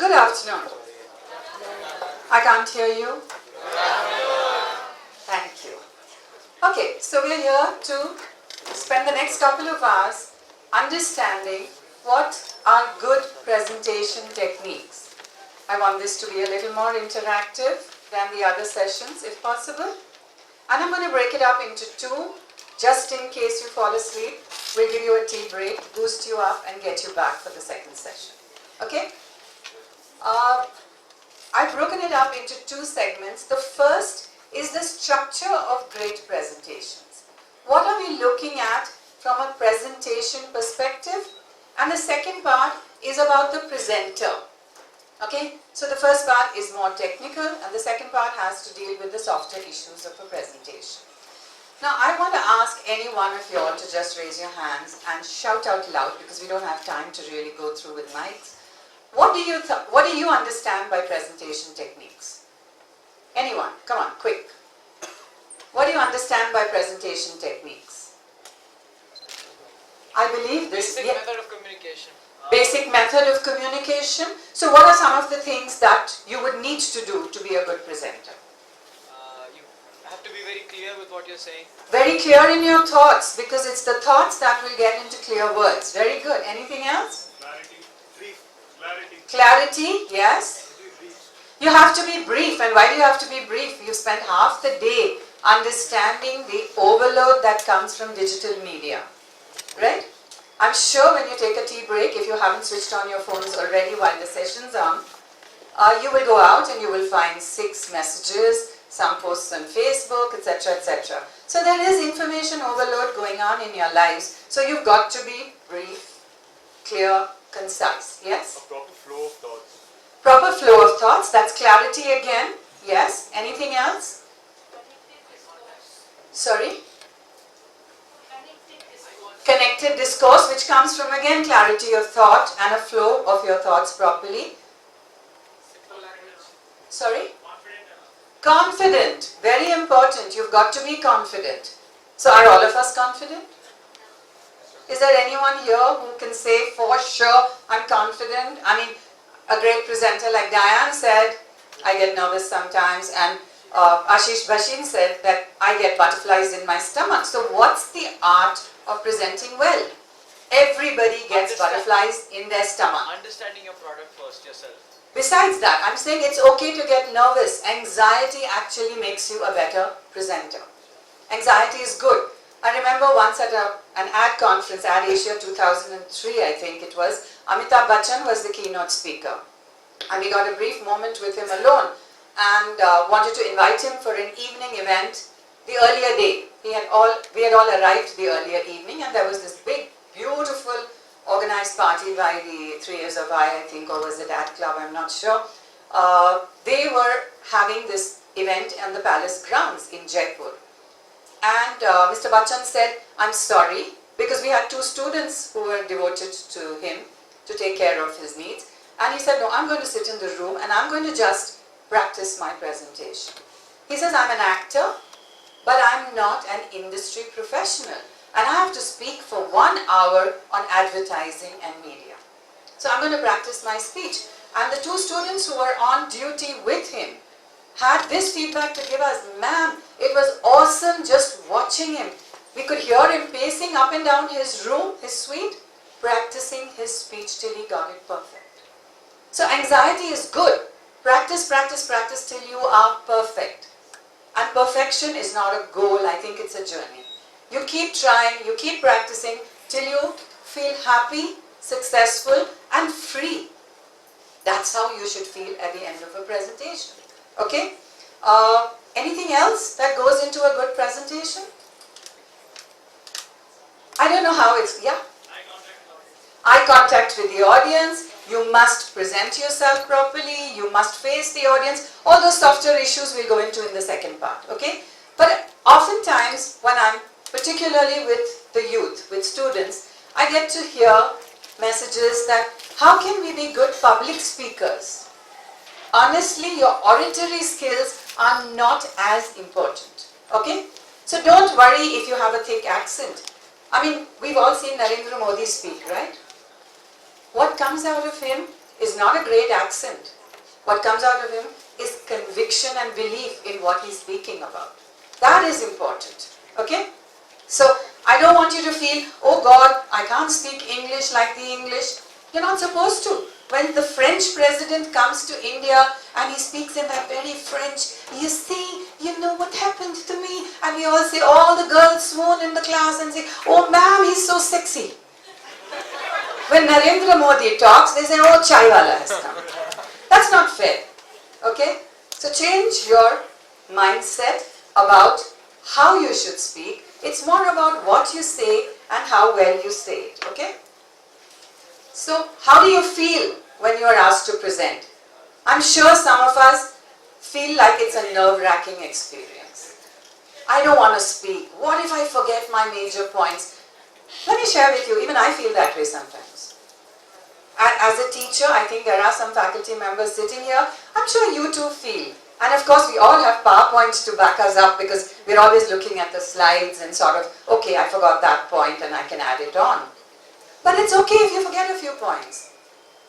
Good afternoon. I can't hear you. Thank you. Okay, so we're here to spend the next couple of hours understanding what are good presentation techniques. I want this to be a little more interactive than the other sessions if possible. And I'm going to break it up into two, just in case you fall asleep. We'll give you a tea break, boost you up and get you back for the second session. Okay? I've broken it up into two segments. The first is the structure of great presentations. What are we looking at from a presentation perspective? And the second part is about the presenter. Okay, so the first part is more technical and the second part has to deal with the softer issues of a presentation. Now I want to ask any one of you all to just raise your hands and shout out loud because we don't have time to really go through with mics. What do you understand by presentation techniques? Anyone? Come on, quick. What do you understand by presentation techniques? I believe this... Basic method of communication. Basic method of communication. So what are some of the things that you would need to do to be a good presenter? You have to be very clear with what you're saying. Very clear in your thoughts, because it's the thoughts that will get into clear words. Very good. Anything else? Clarity. Brief. Clarity. Clarity, yes. You have to be brief. And why do you have to be brief? You spend half the day understanding the overload that comes from digital media. Right? I'm sure when you take a tea break, if you haven't switched on your phones already while the session's on, you will go out and you will find 6 messages, some posts on Facebook, etc., etc. So there is information overload going on in your lives. So you've got to be brief, clear, concise. Yes? A proper flow of thoughts. Proper flow of thoughts. That's clarity again. Yes? Anything else? Sorry? Connected discourse, which comes from again clarity of thought and a flow of your thoughts properly. Sorry? Confident. Very important. You've got to be confident. So are all of us confident? Is there anyone here who can say for sure I'm confident? I mean, a great presenter like Diane said, I get nervous sometimes, and Ashish Bhashin said that I get butterflies in my stomach. So what's the art of presenting well? Everybody gets butterflies in their stomach. Understanding your product first yourself. Besides that, I'm saying it's okay to get nervous. Anxiety actually makes you a better presenter. Anxiety is good. I remember once at an ad conference, Ad Asia 2003, I think it was, Amitabh Bachchan was the keynote speaker. And we got a brief moment with him alone and wanted to invite him for an evening event the earlier day. We had all arrived the earlier evening and there was this big, beautiful organized party by the 3 Years of I think, or was it Ad Club, I'm not sure. They were having this event in the palace grounds in Jaipur. And Mr. Bachchan said, I'm sorry, because we had 2 students who were devoted to him to take care of his needs. And he said, no, I'm going to sit in the room and I'm going to just practice my presentation. He says, I'm an actor, but I'm not an industry professional. And I have to speak for 1 hour on advertising and media. So I'm going to practice my speech. And the 2 students who were on duty with him had this feedback to give us. Ma'am, it was awesome just watching him. We could hear him pacing up and down his room, his suite, practicing his speech till he got it perfect. So anxiety is good. Practice, practice, practice till you are perfect. And perfection is not a goal, I think it's a journey. You keep trying, you keep practicing till you feel happy, successful and free. That's how you should feel at the end of a presentation. Okay? Anything else that goes into a good presentation? I don't know how it's, yeah? Eye contact with the audience. You must present yourself properly. You must face the audience. All those softer issues we'll go into in the second part. Okay? But oftentimes when I'm particularly with the youth, with students, I get to hear messages that how can we be good public speakers? Honestly, your oratory skills are not as important. Okay? So don't worry if you have a thick accent. I mean, we've all seen Narendra Modi speak, right? What comes out of him is not a great accent. What comes out of him is conviction and belief in what he's speaking about. That is important. Okay? So, I don't want you to feel, oh God, I can't speak English like the English. You're not supposed to. When the French president comes to India and he speaks in that very French, you see, you know what happened to me? And we all say, all the girls swoon in the class and say, oh ma'am, he's so sexy. When Narendra Modi talks, they say, oh, chaiwala has come. That's not fair. Okay? So change your mindset about how you should speak. It's more about what you say and how well you say it. Okay? So, how do you feel when you are asked to present? I'm sure some of us feel like it's a nerve-wracking experience. I don't want to speak. What if I forget my major points? Let me share with you, even I feel that way sometimes. As a teacher, I think there are some faculty members sitting here. I'm sure you too feel. And of course, we all have PowerPoints to back us up because we're always looking at the slides and sort of, okay, I forgot that point and I can add it on. But it's okay if you forget a few points.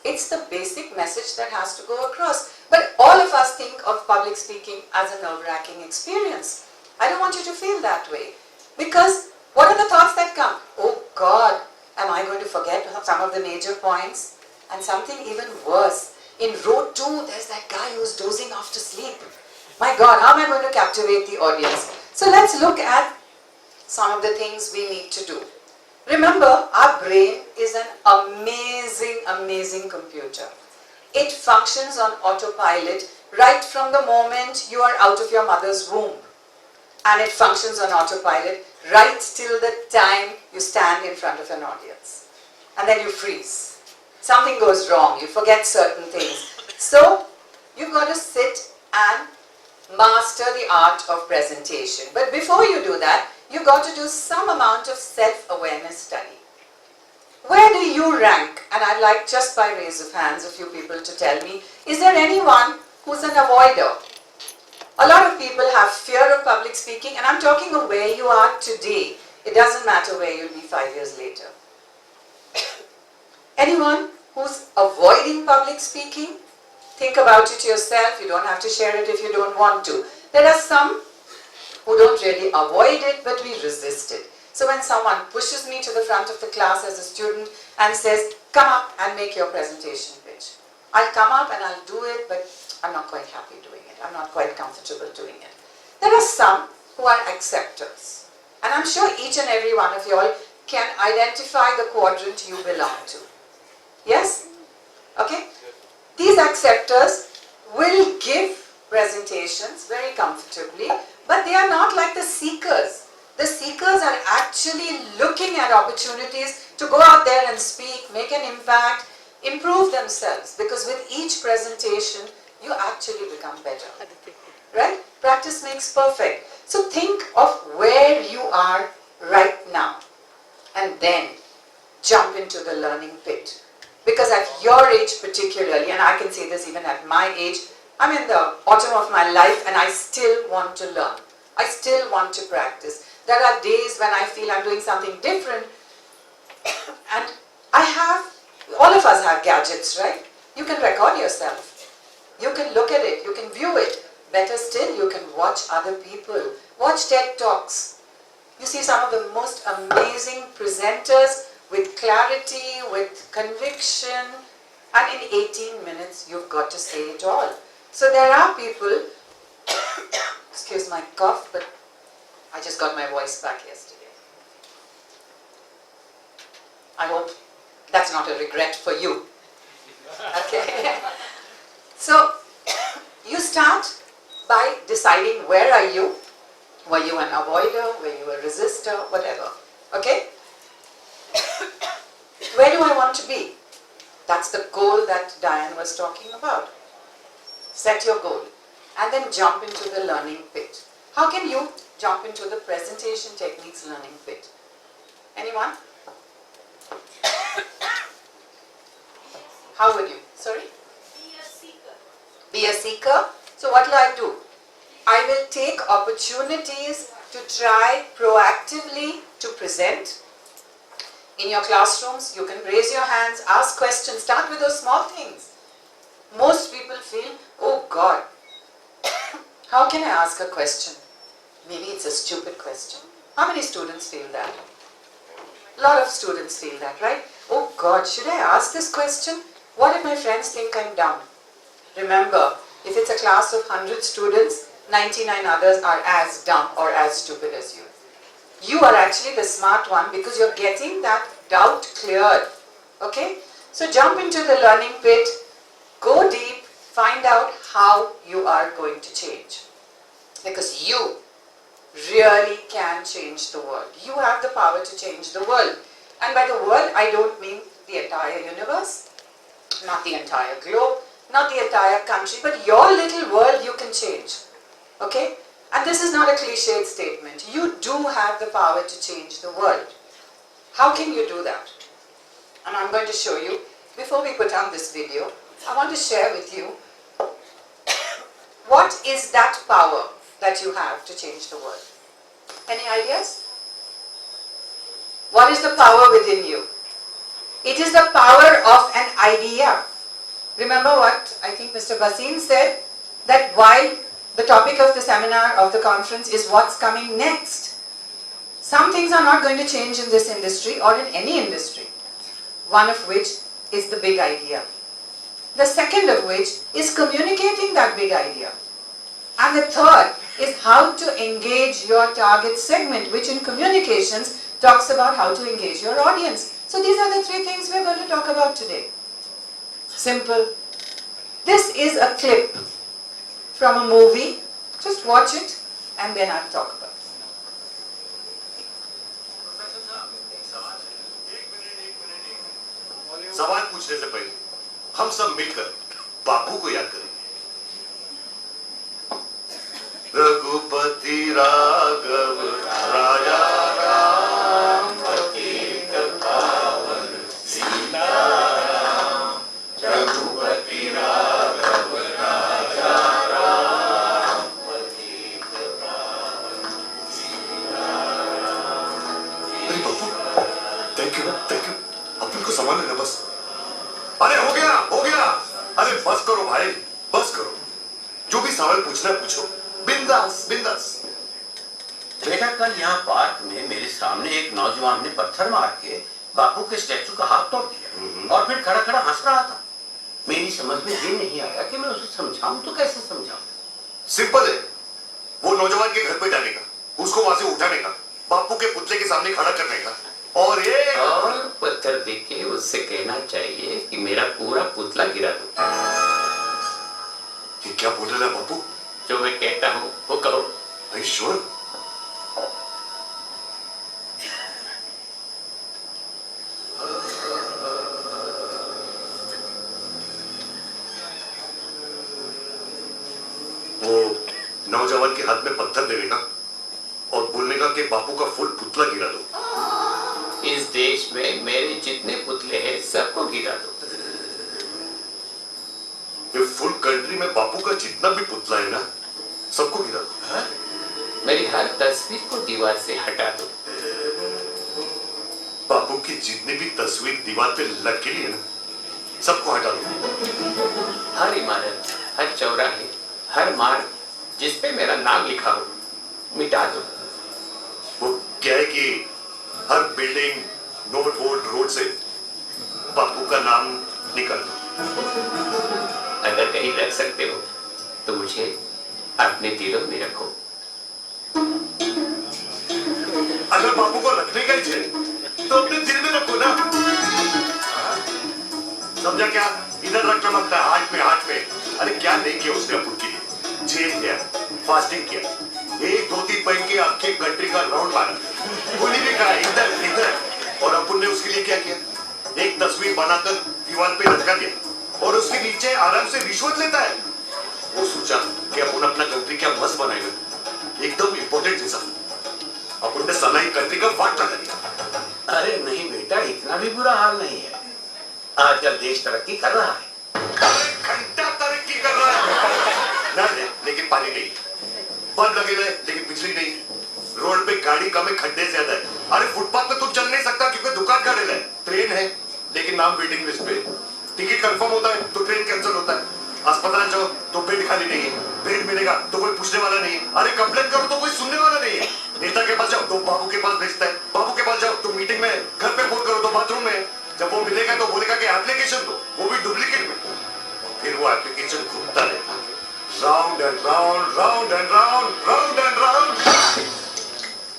It's the basic message that has to go across. But all of us think of public speaking as a nerve-wracking experience. I don't want you to feel that way. Because what are the thoughts that come? Oh God, am I going to forget some of the major points? And something even worse. In row 2, there's that guy who's dozing off to sleep. My God, how am I going to captivate the audience? So let's look at some of the things we need to do. Remember, our brain is an amazing, amazing computer. It functions on autopilot right from the moment you are out of your mother's womb. And it functions on autopilot right till the time you stand in front of an audience. And then you freeze. Something goes wrong, you forget certain things. So, you've got to sit and master the art of presentation. But before you do that, you've got to do some amount of self-awareness study. Where do you rank? And I'd like, just by raise of hands, a few people to tell me, is there anyone who's an avoider? A lot of people have fear of public speaking, and I'm talking of where you are today. It doesn't matter where you'll be 5 years later. Anyone who's avoiding public speaking? Think about it yourself. You don't have to share it if you don't want to. There are some who don't really avoid it, but we resist it. So when someone pushes me to the front of the class as a student and says, come up and make your presentation pitch. I'll come up and I'll do it, but I'm not quite happy doing it. I'm not quite comfortable doing it. There are some who are acceptors. And I'm sure each and every one of you all can identify the quadrant you belong to. Yes? Okay? These acceptors will give presentations very comfortably, but they are not like the seekers. The seekers are actually looking at opportunities to go out there and speak, make an impact, improve themselves, because with each presentation, you actually become better. Right? Practice makes perfect. So think of where you are right now and then jump into the learning pit. Because at your age particularly, and I can say this even at my age, I'm in the autumn of my life and I still want to learn. I still want to practice. There are days when I feel I'm doing something different and all of us have gadgets, right? You can record yourself. You can look at it, you can view it. Better still, you can watch other people. Watch TED Talks. You see some of the most amazing presenters with clarity, with conviction, and in 18 minutes you've got to say it all. So there are people, excuse my cough, but I just got my voice back yesterday. I hope that's not a regret for you. Okay? So, you start by deciding where are you. Were you an avoider? Were you a resistor? Whatever. Okay? Where do I want to be? That's the goal that Diane was talking about. Set your goal and then jump into the learning pit. How can you jump into the presentation techniques learning pit? Anyone? How would you? Sorry? Be a seeker. Be a seeker. So what will I do? I will take opportunities to try proactively to present. In your classrooms, you can raise your hands, ask questions, start with those small things. Most people feel, oh God, how can I ask a question? Maybe it's a stupid question. How many students feel that? A lot of students feel that, right? Oh God, should I ask this question? What if my friends think I'm dumb? Remember, if it's a class of 100 students, 99 others are as dumb or as stupid as you. You are actually the smart one because you're getting that doubt cleared. Okay? So jump into the learning pit, go deep, find out how you are going to change. Because you really can change the world. You have the power to change the world. And by the world, I don't mean the entire universe, not the entire globe, not the entire country, but your little world you can change. Okay? And this is not a cliched statement. You do have the power to change the world. How can you do that? And I'm going to show you, before we put on this video, I want to share with you what is that power that you have to change the world. Any ideas? What is the power within you? It is the power of an idea. Remember what I think Mr. Basin said, that while the topic of the seminar, of the conference is what's coming next. Some things are not going to change in this industry or in any industry. One of which is the big idea. The second of which is communicating that big idea. And the third is how to engage your target segment, which in communications talks about how to engage your audience. So these are the three things we're going to talk about today. Simple. This is a clip from a movie. Just watch it and then I'll talk about it. सवाल पूछने से पहले हम सब मिलकर बापू को याद करेंगे। रघुपति राघव राजा राम पतित पावन सीताराम। रघुपति राघव राजा राम पतित पावन सीताराम। अरे बापू, थैंक यू। अपन को संभाल लेना बस। अरे हो गया। अरे बस करो भाई, बस करो। जो भी सवाल पूछना पूछो, बिंदास। बेटा, कल यहाँ पार्क में मेरे सामने एक नौजवान ने पत्थर मार के बापू के स्टैचू का हाथ तोड़ दिया और फिर खड़ा खड़ा हंस रहा था। मेरी समझ में ये नहीं आया कि मैं उसे समझाऊं तो कैसे समझाऊं। सिंपल है, वो नौजवान के घर पे जाने का, उसको वहां से उठाने का, बापू के पुतले के सामने खड़ा करने का और पत्थर देख के उससे कहना चाहिए कि मेरा पूरा पुतला गिरा दो। ये क्या बोल रहा है बापू? जो मैं कहता हूँ वो करो। श्योर? वो नौजवान के हाथ में पत्थर देने का और बोलने का कि बापू का फुल पुतला गिरा दो। इस देश में मेरे जितने पुतले हैं सबको गिरा दो। ये फुल कंट्री में बापू का जितना भी पुतला है ना, सबको गिरा दो। मेरी हर तस्वीर को दीवार से हटा दो। बापू की जितनी भी तस्वीर दीवार पे लटकी है ना, सबको हटा दो। हर इमारत, हर चौराहे, हर मार्ग जिस पे मेरा नाम लिखा हो, मिटा दो। वो क्या है कि हर बिल्डिंग, नोट बोर्ड, रोड से बापू का नाम निकाल दो। अगर कहीं रख सकते हो तो मुझे अपने दिलों में रखो। अगर बापू को रखने का ही है तो अपने दिल में रखो ना। समझा क्या? इधर रखना मत है, हाथ में। अरे क्या नहीं किया उसने अपन के लिए? जेल किया, फास्टिंग किया, 1, 2, 3 पहन के आपके कंट्री का राउंड मारा, गोली भी कहा इधर। और अपन ने उसके लिए क्या किया? एक तस्वीर बनाकर दीवार पे लटका दिया और उसके नीचे आराम से रिश्वत लेता है। वो सोचा कि अपन अपना कंट्री क्या मस्त बनाएगा, एकदम इंपोर्टेंट जैसा। अपन ने सनाई कंट्री का वाट लगा दिया। अरे नहीं बेटा, इतना भी बुरा हाल नहीं है। आजकल देश तरक्की कर रहा है। घंटा तरक्की कर रहा है ना, लेकिन पानी नहीं, बल्ब लगे रहे लेकिन बिजली नहीं, रोड पे गाड़ी कम है, खड्डे ज्यादा है। अरे फुटपाथ पे तू चल नहीं सकता क्योंकि दुकान का रेल है। ट्रेन है लेकिन नाम वेटिंग लिस्ट पे, टिकट कंफर्म होता है तो ट्रेन कैंसिल होता है। अस्पताल जाओ तो बेड खाली नहीं है, बेड मिलेगा तो कोई पूछने वाला नहीं है, अरे कंप्लेन करो तो कोई सुनने वाला नहीं है। नेता के पास जाओ तो बाबू के पास भेजता है, बाबू के पास जाओ तो मीटिंग में, घर पे फोन करो तो बाथरूम में, जब वो मिलेगा तो बोलेगा कि एप्लीकेशन दो, वो भी डुप्लीकेट में। फिर वो एप्लीकेशन घूमता रहेगा, round and round, round and round, round and round.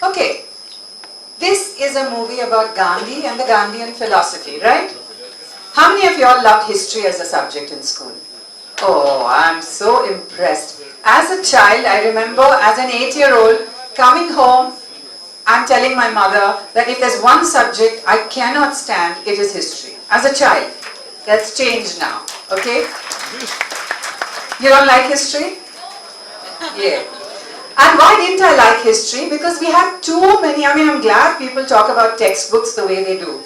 Okay, this is a movie about Gandhi and the Gandhian philosophy, right? How many of you all loved history as a subject in school? Oh, I'm so impressed. As a child, I remember as an 8-year-old coming home and telling my mother that if there's one subject I cannot stand, it is history. As a child. That's changed now, okay? You don't like history? Yeah. And why didn't I like history? Because we had too many, I'm glad people talk about textbooks the way they do.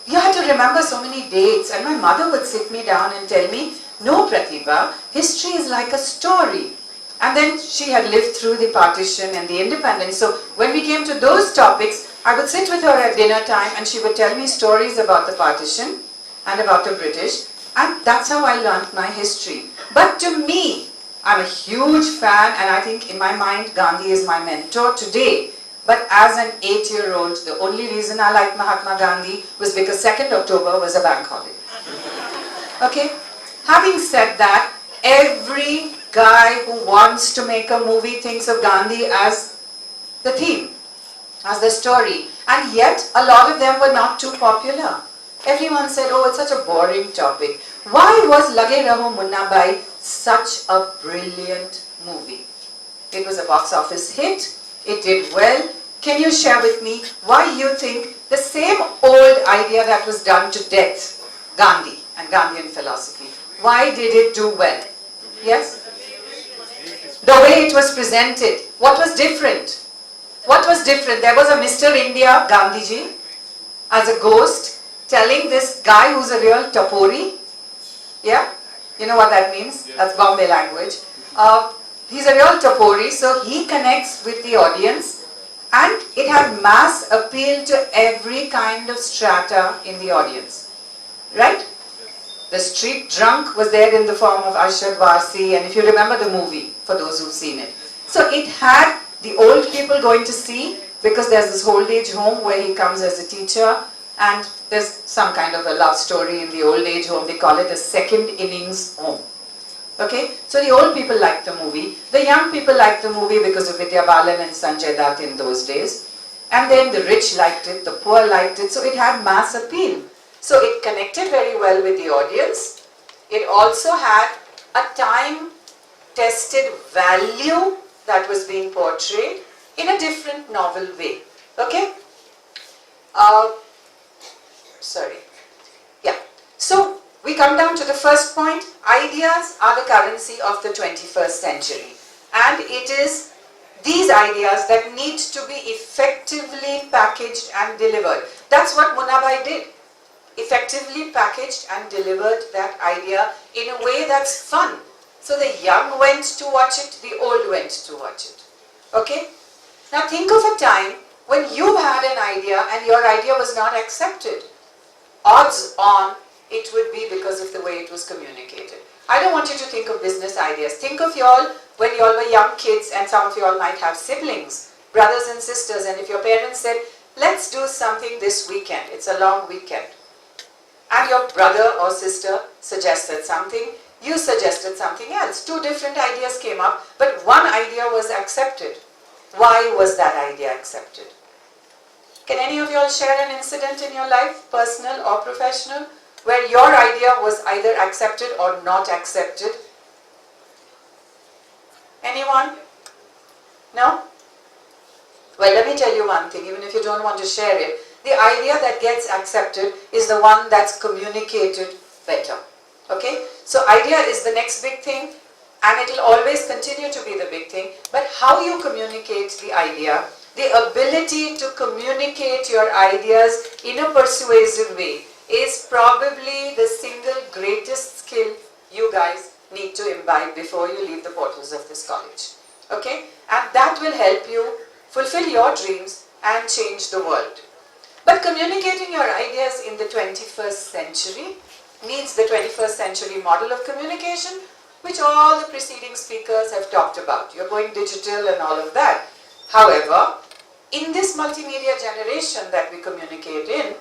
You had to remember so many dates, and my mother would sit me down and tell me, no Prathibha, history is like a story. And then she had lived through the partition and the independence. So when we came to those topics, I would sit with her at dinner time and she would tell me stories about the partition and about the British. And that's how I learnt my history. But to me, I'm a huge fan, and I think in my mind Gandhi is my mentor today. But as an 8-year-old, the only reason I liked Mahatma Gandhi was because 2nd October was a bank holiday. Okay? Having said that, every guy who wants to make a movie thinks of Gandhi as the theme, as the story. And yet, a lot of them were not too popular. Everyone said, oh, it's such a boring topic. Why was Lage Raho Munna Bhai such a brilliant movie? It was a box office hit. It did well. Can you share with me why you think the same old idea that was done to death, Gandhi and Gandhian philosophy, why did it do well? Yes? The way it was presented. What was different? What was different? There was a Mr. India, Gandhiji, as a ghost, telling this guy who's a real tapori. Yeah? You know what that means? That's Bombay language. He's a real tapori, so he connects with the audience, and it had mass appeal to every kind of strata in the audience. Right? The street drunk was there in the form of Arshad Varsi, and if you remember the movie, for those who've seen it. So it had the old people going to see, because there's this old age home where he comes as a teacher, and there's some kind of a love story in the old age home. They call it a second innings home. Okay, so the old people liked the movie. The young people liked the movie because of Vidya Balan and Sanjay Dutt in those days. And then the rich liked it, the poor liked it, so it had mass appeal. So it connected very well with the audience. It also had a time-tested value that was being portrayed in a different novel way. Okay? So we come down to the first point. Ideas are the currency of the 21st century. And it is these ideas that need to be effectively packaged and delivered. That's what Munna Bhai did. Effectively packaged and delivered that idea in a way that's fun. So the young went to watch it, the old went to watch it. Okay? Now think of a time when you had an idea and your idea was not accepted. Odds on it would be because of the way it was communicated. I don't want you to think of business ideas. Think of y'all when y'all were young kids, and some of y'all might have siblings, brothers and sisters, and if your parents said, let's do something this weekend, it's a long weekend, and your brother or sister suggested something, you suggested something else. Two different ideas came up, but one idea was accepted. Why was that idea accepted? Can any of y'all share an incident in your life, personal or professional, where your idea was either accepted or not accepted? Anyone? No? Well, let me tell you one thing, even if you don't want to share it. The idea that gets accepted is the one that's communicated better. Okay? So idea is the next big thing, and it will always continue to be the big thing. But how you communicate the idea, the ability to communicate your ideas in a persuasive way, is probably the single greatest skill you guys need to imbibe before you leave the portals of this college. Okay? And that will help you fulfill your dreams and change the world. But communicating your ideas in the 21st century, needs the 21st century model of communication, which all the preceding speakers have talked about. You're going digital and all of that. However, in this multimedia generation that we communicate in,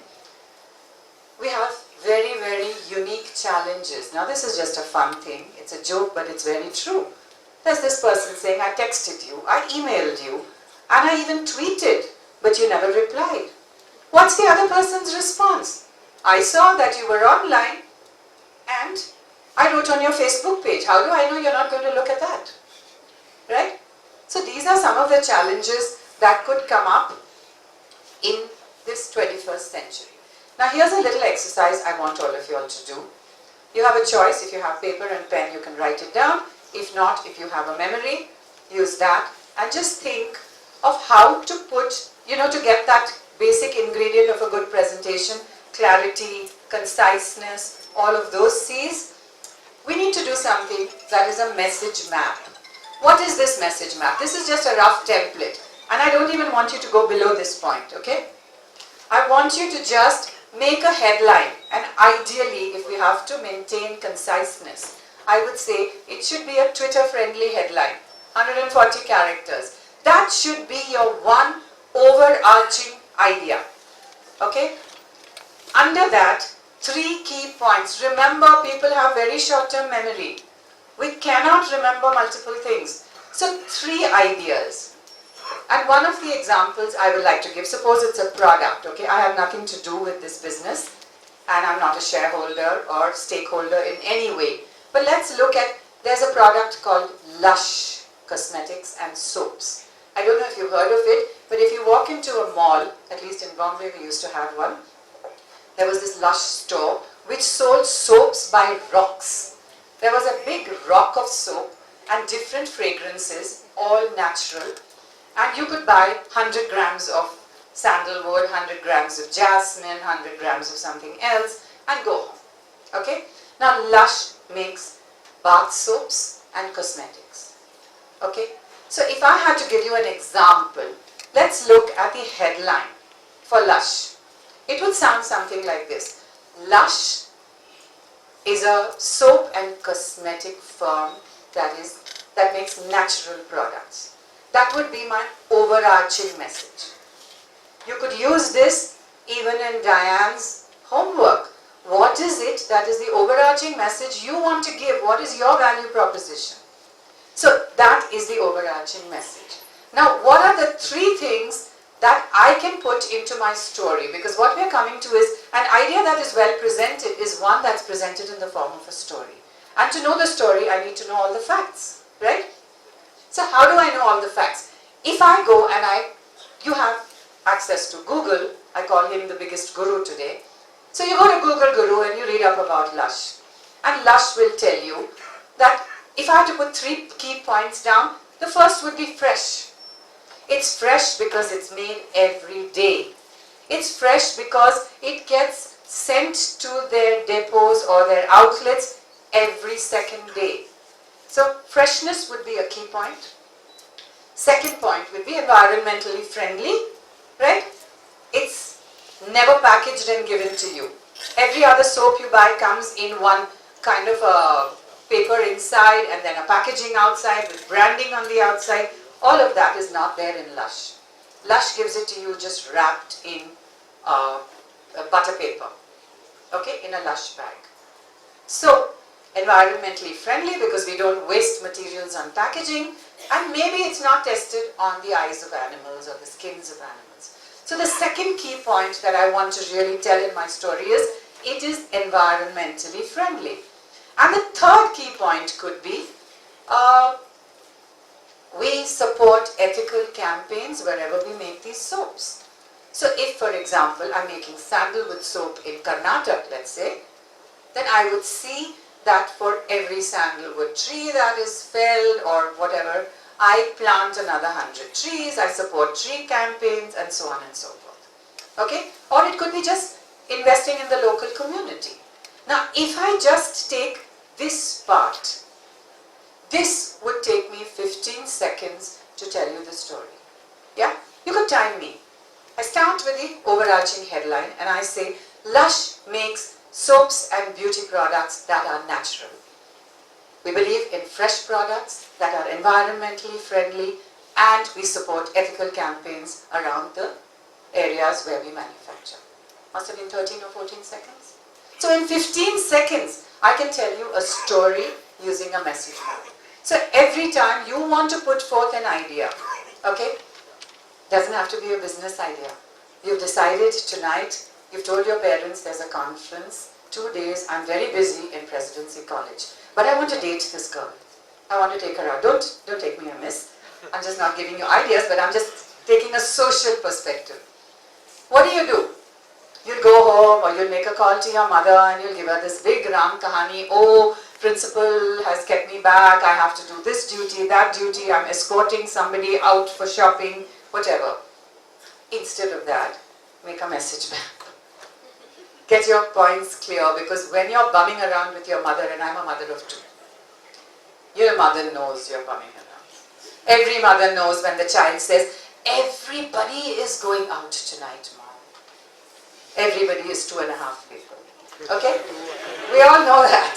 we have very, very unique challenges. Now this is just a fun thing. It's a joke, but it's very true. There's this person saying, I texted you, I emailed you, and I even tweeted, but you never replied. What's the other person's response? I saw that you were online and I wrote on your Facebook page. How do I know you're not going to look at that? Right? So these are some of the challenges that could come up in this 21st century. Now here's a little exercise I want all of you all to do. You have a choice. If you have paper and pen, you can write it down. If not, if you have a memory, use that and just think of how to put, to get that basic ingredient of a good presentation, clarity, conciseness, all of those C's. We need to do something that is a message map. What is this message map? This is just a rough template, and I don't even want you to go below this point, okay? I want you to just make a headline, and ideally, if we have to maintain conciseness, I would say it should be a Twitter-friendly headline, 140 characters. That should be your one overarching idea, okay? Under that, 3 key points. Remember, people have very short-term memory. We cannot remember multiple things. So 3 ideas. And one of the examples I would like to give, suppose it's a product, okay? I have nothing to do with this business, and I'm not a shareholder or stakeholder in any way. But let's look at, there's a product called Lush Cosmetics and Soaps. I don't know if you've heard of it, but if you walk into a mall, at least in Bombay we used to have one, there was this Lush store which sold soaps by rocks. There was a big rock of soap and different fragrances, all natural. And you could buy 100 grams of sandalwood, 100 grams of jasmine, 100 grams of something else, and go home. Okay? Now Lush makes bath soaps and cosmetics. Okay? So if I had to give you an example, let's look at the headline for Lush. It would sound something like this. Lush is a soap and cosmetic firm that makes natural products. That would be my overarching message. You could use this even in Diane's homework. What is it that is the overarching message you want to give? What is your value proposition? So that is the overarching message. Now, what are the 3 things that I can put into my story? Because what we're coming to is an idea that is well presented is one that's presented in the form of a story. And to know the story, I need to know all the facts, right? So how do I know all the facts? If I go and you have access to Google, I call him the biggest guru today. So you go to Google Guru and you read up about Lush. And Lush will tell you that if I had to put 3 key points down, the first would be fresh. It's fresh because it's made every day. It's fresh because it gets sent to their depots or their outlets every second day. So freshness would be a key point. Second point would be environmentally friendly, right? It's never packaged and given to you. Every other soap you buy comes in one kind of a paper inside and then a packaging outside with branding on the outside. All of that is not there in Lush. Lush gives it to you just wrapped in butter paper, okay, in a Lush bag. So, environmentally friendly because we don't waste materials on packaging, and maybe it's not tested on the eyes of animals or the skins of animals. So the second key point that I want to really tell in my story is it is environmentally friendly. And the third key point could be we support ethical campaigns wherever we make these soaps. So if, for example, I'm making sandalwood soap in Karnataka, let's say, then I would see that for every sandalwood tree that is felled or whatever, I plant another 100 trees, I support tree campaigns, and so on and so forth. Okay? Or it could be just investing in the local community. Now, if I just take this part, this would take me 15 seconds to tell you the story. Yeah? You could time me. I start with the overarching headline and I say, Lush makes soaps and beauty products that are natural. We believe in fresh products that are environmentally friendly, and we support ethical campaigns around the areas where we manufacture. Must have been 13 or 14 seconds. So in 15 seconds, I can tell you a story using a message map. So every time you want to put forth an idea, okay, doesn't have to be a business idea. You've decided tonight, you've told your parents there's a conference, 2 days, I'm very busy in Presidency College, but I want to date this girl. I want to take her out. Don't take me amiss. I'm just not giving you ideas, but I'm just taking a social perspective. What do? You'll go home or you'll make a call to your mother and you'll give her this big Ram Kahani. Oh, principal has kept me back. I have to do this duty, that duty. I'm escorting somebody out for shopping, whatever. Instead of that, make a message back. Get your points clear, because when you're bumming around with your mother, and I'm a mother of 2, your mother knows you're bumming around. Every mother knows when the child says, everybody is going out tonight, Mom. Everybody is 2.5 people. Okay? We all know that.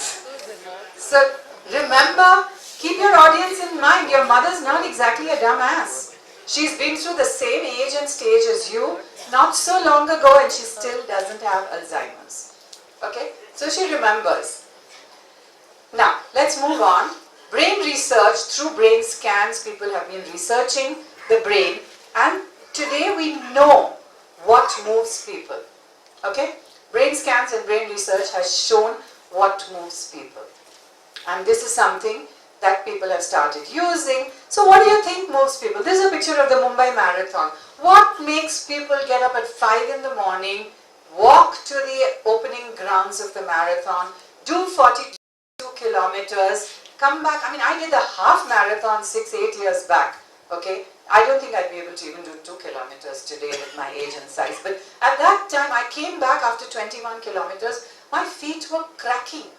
So remember, keep your audience in mind. Your mother's not exactly a dumbass. She's been through the same age and stage as you not so long ago, and she still doesn't have Alzheimer's. Okay? So she remembers. Now, let's move on. Brain research, through brain scans, people have been researching the brain, and today we know what moves people. Okay? Brain scans and brain research has shown what moves people. And this is something that people have started using. So what do you think moves people? This is a picture of the Mumbai Marathon. What makes people get up at 5 in the morning, walk to the opening grounds of the marathon, do 42 kilometers, come back? I mean, I did the half marathon 6-8 years back. Okay? I don't think I'd be able to even do 2 kilometers today with my age and size. But at that time, I came back after 21 kilometers. My feet were cracking.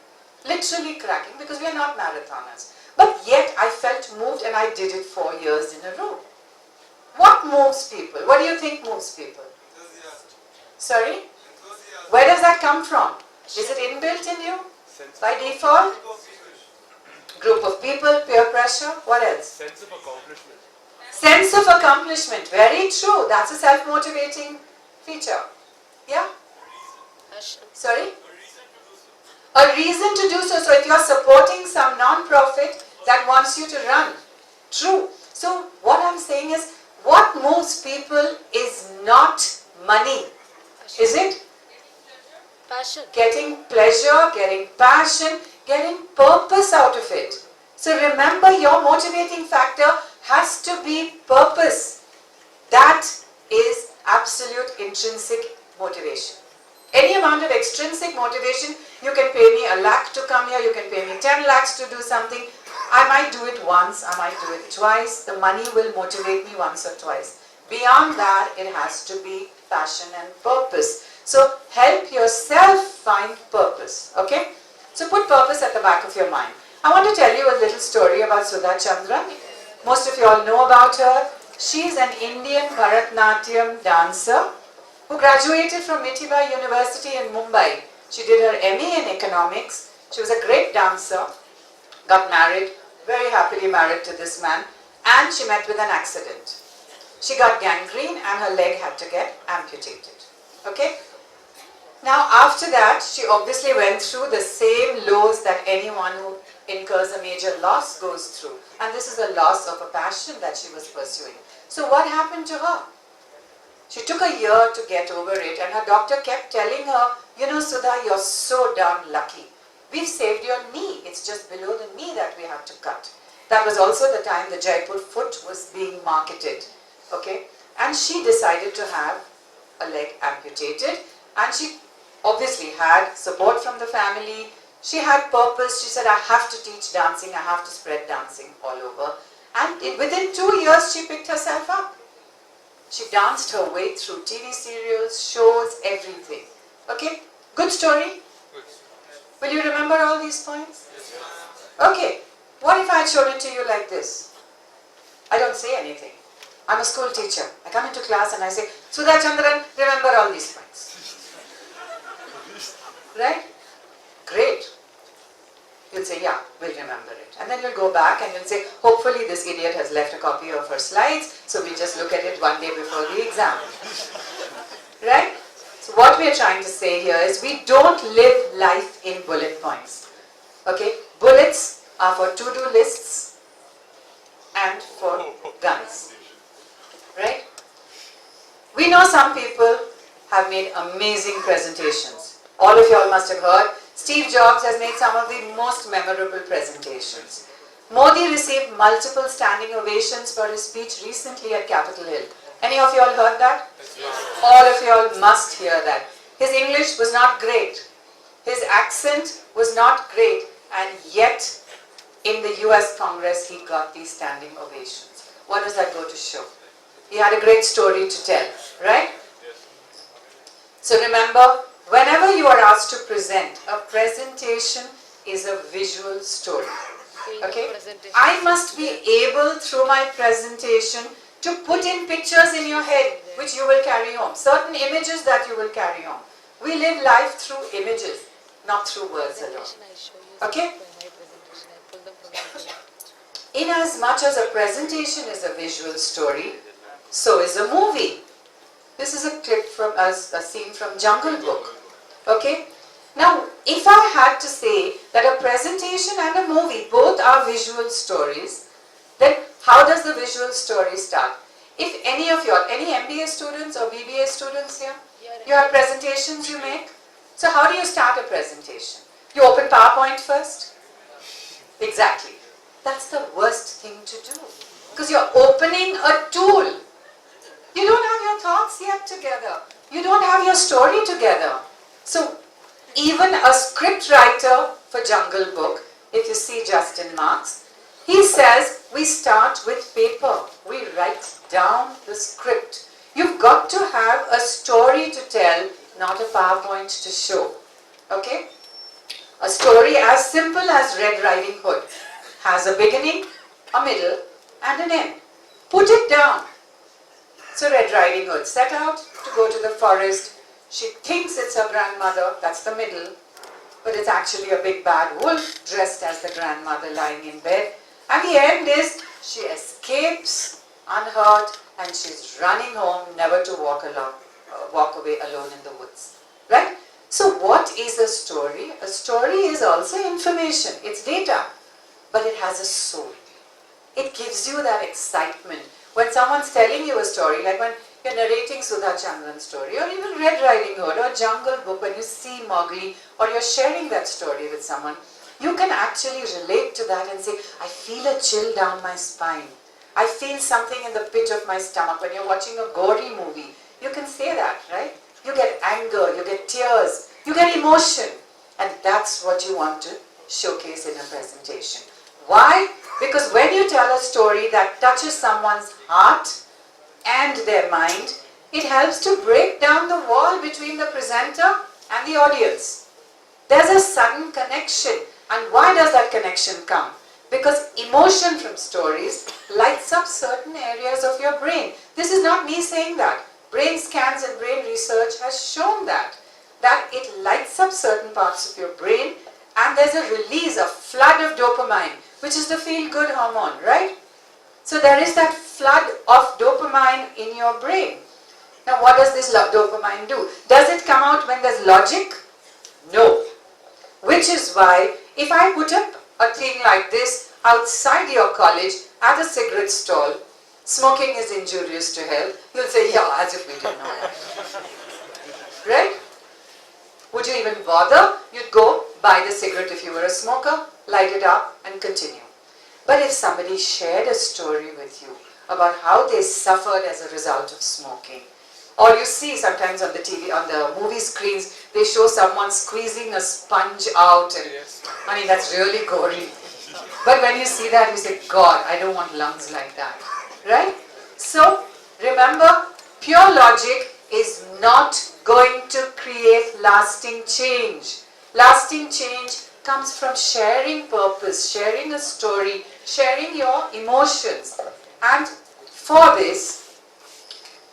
Literally cracking, because we are not marathoners. But yet, I felt moved, and I did it 4 years in a row. What moves people? What do you think moves people? Enthusiasm. Sorry? Enthusiasm. Where does that come from? Is it inbuilt in you? By default? Group of people, peer pressure, what else? Sense of accomplishment. Sense of accomplishment, very true. That's a self-motivating feature. Yeah? Sorry? A reason to do so. So if you're supporting some non-profit that wants you to run. True. So what I'm saying is, what moves people is not money. Is it? Passion. Getting pleasure, getting passion, getting purpose out of it. So remember, your motivating factor has to be purpose. That is absolute intrinsic motivation. Any amount of extrinsic motivation, you can pay me 1 lakh to come here, you can pay me 10 lakhs to do something. I might do it once, I might do it twice. The money will motivate me once or twice. Beyond that, it has to be passion and purpose. So help yourself find purpose. Okay? So put purpose at the back of your mind. I want to tell you a little story about Sudha Chandra. Most of you all know about her. She's an Indian Bharatanatyam dancer who graduated from Mithibai University in Mumbai. She did her ME in economics. She was a great dancer, got married, very happily married to this man, and she met with an accident. She got gangrene and her leg had to get amputated. Okay? Now after that, she obviously went through the same lows that anyone who incurs a major loss goes through. And this is a loss of a passion that she was pursuing. So what happened to her? She took a year to get over it, and her doctor kept telling her, you know, Sudha, you're so darn lucky. We've saved your knee. It's just below the knee that we have to cut. That was also the time the Jaipur foot was being marketed. Okay? And she decided to have a leg amputated, and she obviously had support from the family. She had purpose. She said, I have to teach dancing. I have to spread dancing all over. And within 2 years, she picked herself up. She danced her way through TV serials, shows, everything. Okay? Good story? Will you remember all these points? Okay. What if I had shown it to you like this? I don't say anything. I'm a school teacher. I come into class and I say, Sudha Chandran, remember all these points. Right? Great. You'll say, yeah, we'll remember it. And then you'll go back and you'll say, hopefully this idiot has left a copy of her slides, so we'll just look at it one day before the exam. Right? So what we are trying to say here is we don't live life in bullet points. Okay? Bullets are for to-do lists and for guns. Right? We know some people have made amazing presentations. All of you all must have heard, Steve Jobs has made some of the most memorable presentations. Modi received multiple standing ovations for his speech recently at Capitol Hill. Any of you all heard that? All of you all must hear that. His English was not great. His accent was not great. And yet, in the US Congress, he got these standing ovations. What does that go to show? He had a great story to tell, right? So remember, whenever you are asked to present, a presentation is a visual story. Okay? I must be able, through my presentation, to put in pictures in your head, which you will carry home. Certain images that you will carry home. We live life through images, not through words alone. Okay? In as much as a presentation is a visual story, so is a movie. This is a clip from a scene from Jungle Book. Okay? Now, if I had to say that a presentation and a movie both are visual stories, then how does the visual story start? If any of you, any MBA students or BBA students here, you have presentations you make. So how do you start a presentation? You open PowerPoint first? Exactly. That's the worst thing to do. Because you're opening a tool. You don't have your thoughts yet together. You don't have your story together. So even a script writer for Jungle Book, if you see Justin Marks, he says we start with paper. We write down the script. You've got to have a story to tell, not a PowerPoint to show. Okay? A story as simple as Red Riding Hood has a beginning, a middle, and an end. Put it down. So Red Riding Hood set out to go to the forest. She thinks it's her grandmother, that's the middle, but it's actually a big bad wolf dressed as the grandmother lying in bed. And the end is she escapes unhurt and she's running home, never to walk away alone in the woods. Right? So what is a story? A story is also information. It's data. But it has a soul. It gives you that excitement. When someone's telling you a story, like when you're narrating Sudha Chandran's story, or even Red Riding Hood, or Jungle Book, when you see Mowgli, or you're sharing that story with someone, you can actually relate to that and say, I feel a chill down my spine. I feel something in the pit of my stomach. When you're watching a gory movie, you can say that, right? You get anger, you get tears, you get emotion. And that's what you want to showcase in a presentation. Why? Because when you tell a story that touches someone's heart and their mind, it helps to break down the wall between the presenter and the audience. There's a sudden connection. And why does that connection come? Because emotion from stories lights up certain areas of your brain. This is not me saying that. Brain scans and brain research has shown that it lights up certain parts of your brain and there's a release, a flood of dopamine, which is the feel-good hormone, right? So there is that flood of dopamine in your brain. Now what does this dopamine do? Does it come out when there's logic? No. Which is why if I put up a thing like this outside your college at a cigarette stall, smoking is injurious to health, you'll say, yeah, as if we didn't know that. Right? Would you even bother? You'd go buy the cigarette if you were a smoker, light it up and continue. But if somebody shared a story with you about how they suffered as a result of smoking, or you see sometimes on the TV, on the movie screens, they show someone squeezing a sponge out and, I mean, that's really gory. But when you see that, you say, God, I don't want lungs like that. Right? So, remember, pure logic is not going to create lasting change. Lasting change comes from sharing purpose, sharing a story, sharing your emotions. And for this,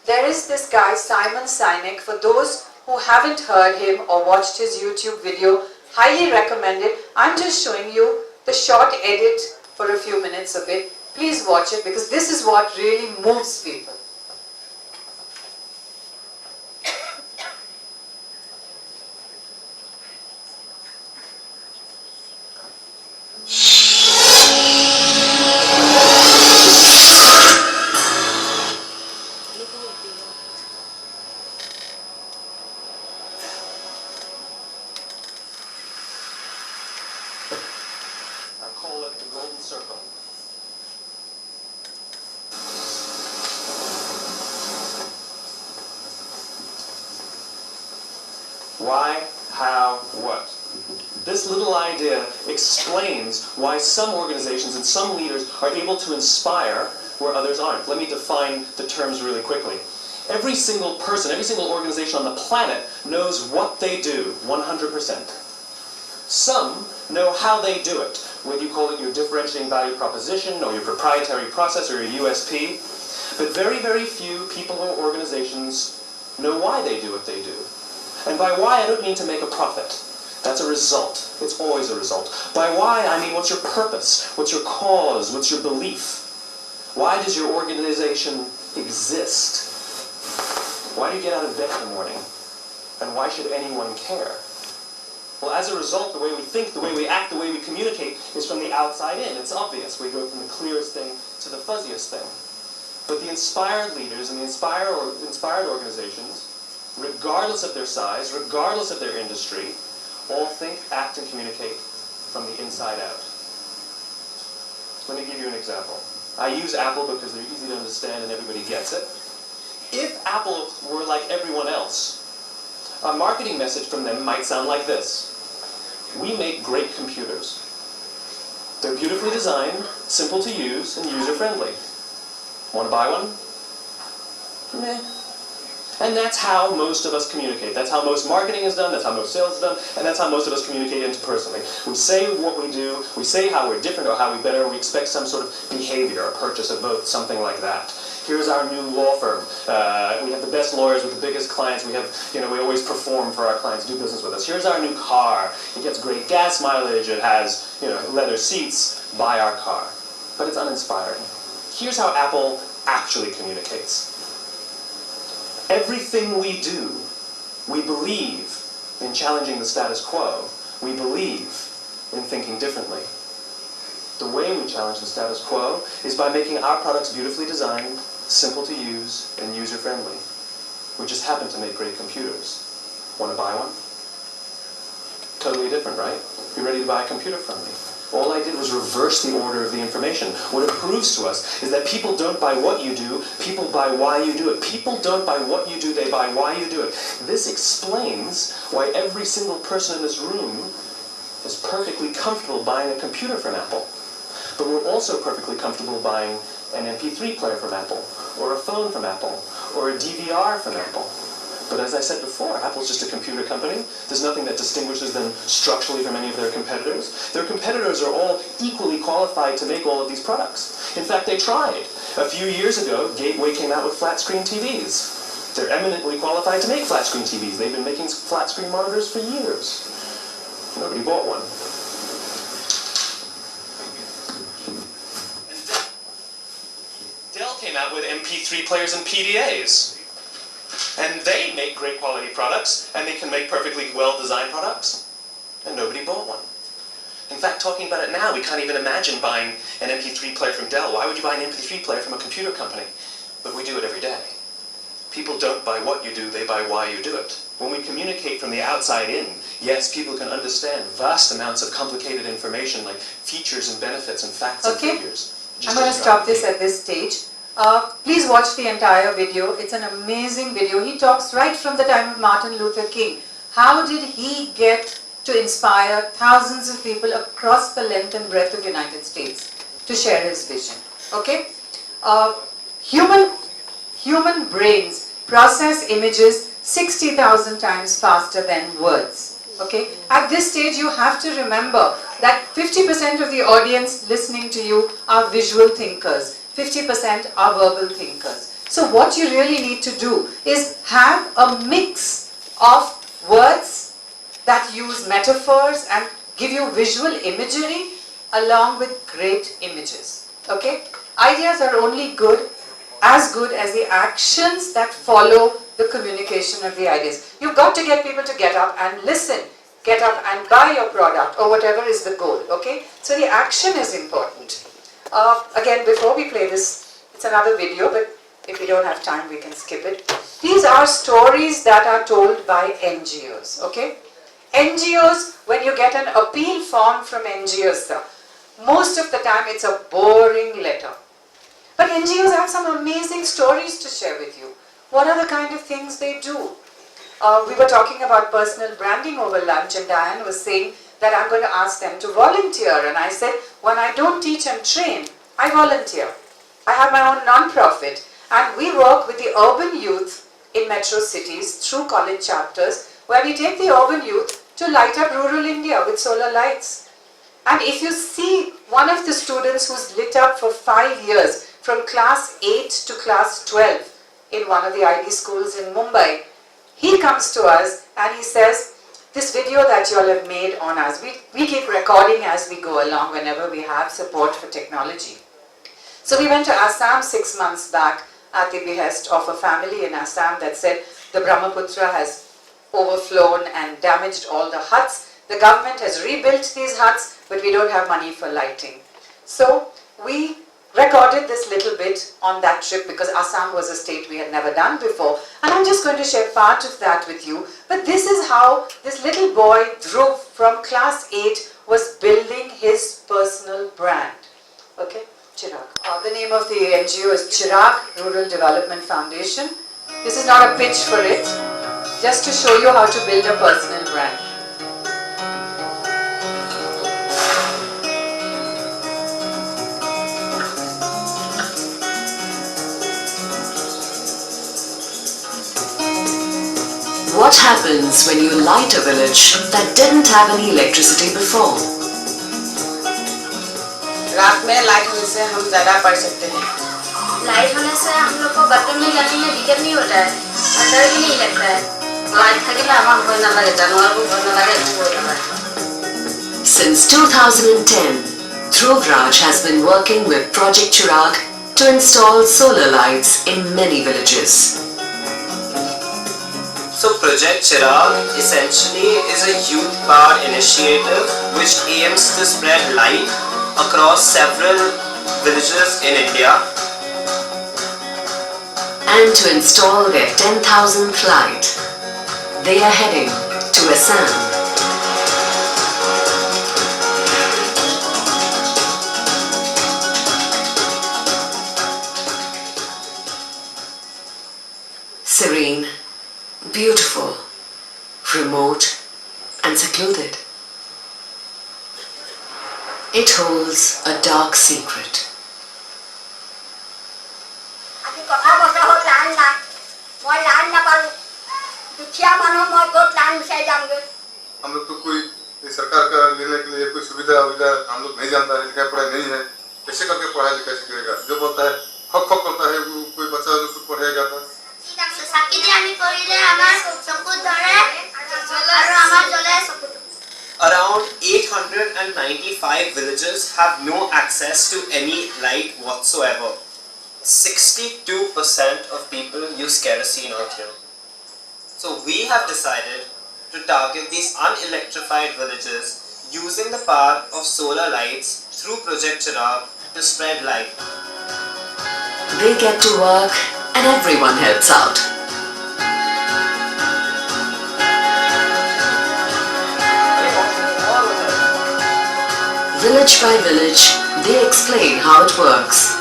there is this guy, Simon Sinek, for those who haven't heard him or watched his YouTube video, highly recommend it. I'm just showing you the short edit for a few minutes of it. Please watch it because this is what really moves people. I call it the golden circle. Why, how, what? This little idea explains why some organizations and some leaders are able to inspire where others aren't. Let me define the terms really quickly. Every single person, every single organization on the planet knows what they do, 100%. Some know how they do it, whether you call it your differentiating value proposition or your proprietary process or your USP. But very, very few people or organizations know why they do what they do. And by why, I don't mean to make a profit. That's a result. It's always a result. By why, I mean what's your purpose? What's your cause? What's your belief? Why does your organization exist? Why do you get out of bed in the morning? And why should anyone care? Well, as a result, the way we think, the way we act, the way we communicate is from the outside in. It's obvious. We go from the clearest thing to the fuzziest thing. But the inspired leaders and the inspired organizations, regardless of their size, regardless of their industry, all think, act, and communicate from the inside out. Let me give you an example. I use Apple because they're easy to understand and everybody gets it. If Apple were like everyone else, a marketing message from them might sound like this. We make great computers. They're beautifully designed, simple to use, and user-friendly. Want to buy one? Meh. And that's how most of us communicate. That's how most marketing is done, that's how most sales is done, and that's how most of us communicate interpersonally. We say what we do, we say how we're different or how we better, we expect some sort of behavior, a purchase, a vote, something like that. Here's our new law firm. We have the best lawyers with the biggest clients. We always perform for our clients, do business with us. Here's our new car. It gets great gas mileage. It has, leather seats. Buy our car. But it's uninspiring. Here's how Apple actually communicates. Everything we do, we believe in challenging the status quo. We believe in thinking differently. The way we challenge the status quo is by making our products beautifully designed, simple to use, and user-friendly. We just happen to make great computers. Want to buy one? Totally different, right? You ready to buy a computer from me? All I did was reverse the order of the information. What it proves to us is that people don't buy what you do, people buy why you do it. People don't buy what you do, they buy why you do it. This explains why every single person in this room is perfectly comfortable buying a computer from Apple. But we're also perfectly comfortable buying an MP3 player from Apple, or a phone from Apple, or a DVR from Apple. But as I said before, Apple's just a computer company. There's nothing that distinguishes them structurally from any of their competitors. Their competitors are all equally qualified to make all of these products. In fact, they tried. A few years ago, Gateway came out with flat-screen TVs. They're eminently qualified to make flat-screen TVs. They've been making flat-screen monitors for years. Nobody bought one. Dell came out with MP3 players and PDAs. And they make great quality products, and they can make perfectly well-designed products. And nobody bought one. In fact, talking about it now, we can't even imagine buying an MP3 player from Dell. Why would you buy an MP3 player from a computer company? But we do it every day. People don't buy what you do, they buy why you do it. When we communicate from the outside in, yes, people can understand vast amounts of complicated information like features and benefits and facts and figures. I'm going to stop this at this stage. Please watch the entire video. It's an amazing video. He talks right from the time of Martin Luther King. How did he get to inspire thousands of people across the length and breadth of the United States to share his vision? Okay? Human brains process images 60,000 times faster than words. Okay? At this stage, you have to remember that 50% of the audience listening to you are visual thinkers. 50% are verbal thinkers. So what you really need to do is have a mix of words that use metaphors and give you visual imagery along with great images. Okay? Ideas are only good as the actions that follow the communication of the ideas. You've got to get people to get up and listen, get up and buy your product or whatever is the goal. Okay? So the action is important. Again, before we play this, it's another video, but if we don't have time, we can skip it. These are stories that are told by NGOs. Okay? NGOs, when you get an appeal form from NGOs, most of the time it's a boring letter. But NGOs have some amazing stories to share with you. What are the kind of things they do? We were talking about personal branding over lunch, and Diane was saying that I'm going to ask them to volunteer. And I said, when I don't teach and train, I volunteer. I have my own non-profit, and we work with the urban youth in metro cities through college chapters, where we take the urban youth to light up rural India with solar lights. And if you see one of the students who's lit up for 5 years, from class 8 to class 12 in one of the IB schools in Mumbai, he comes to us and he says, this video that you all have made on us, we keep recording as we go along whenever we have support for technology. So we went to Assam 6 months back at the behest of a family in Assam that said the Brahmaputra has overflown and damaged all the huts. The government has rebuilt these huts, but we don't have money for lighting. So we recorded this little bit on that trip because Assam was a state we had never done before. And I'm just going to share part of that with you. But this is how this little boy, Dhruv, from class 8, was building his personal brand. Okay, Chirag. The name of the NGO is Chirag Rural Development Foundation. This is not a pitch for it, just to show you how to build a personal brand. What happens when you light a village that didn't have any electricity before? रात में light होने से हम ज़्यादा पढ़ सकते हैं। Light होने से हम लोग को बाथरूम में जाने में दिक्कत नहीं होता है और डर भी नहीं लगता है। लाइट थके ना हमारे भय ना लगे, जानवर को भय ना लगे, भय ना लगे। Since 2010, Dhruv Raj has been working with Project Chirag to install solar lights in many villages. So Project Chirag essentially is a youth-powered initiative which aims to spread light across several villages in India And to install their 10,000th light, they are heading to Assam. Serene, beautiful, remote and secluded. It holds a dark secret. हम लोग तो कोई सरकार का लेने के लिए कोई सुविधा हम लोग नहीं जानता है, लिखा पढ़ा नहीं है, कैसे करके पढ़ाई लिखाई करेगा? जो बोलता है खप खप करता है, कोई बच्चा जो कुछ पढ़ेगा तो Around 895 villages have no access to any light whatsoever. 62% of people use kerosene out here. So we have decided to target these unelectrified villages using the power of solar lights through Project Chirag to spread light. They get to work and everyone helps out. Village by village, they explain how it works.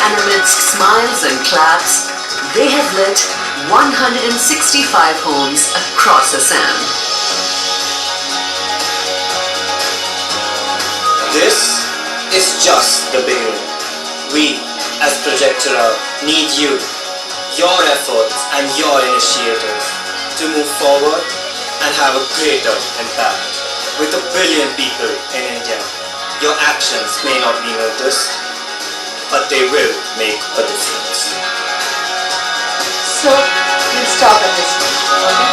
And amidst smiles and claps, they have lit 165 homes across Assam. This is just the beginning. We, as Project Chirag, need you, your efforts and your initiatives to move forward and have a greater impact. With 1 billion people in India, your actions may not be noticed, but they will make a difference. So, we'll stop at this point, okay?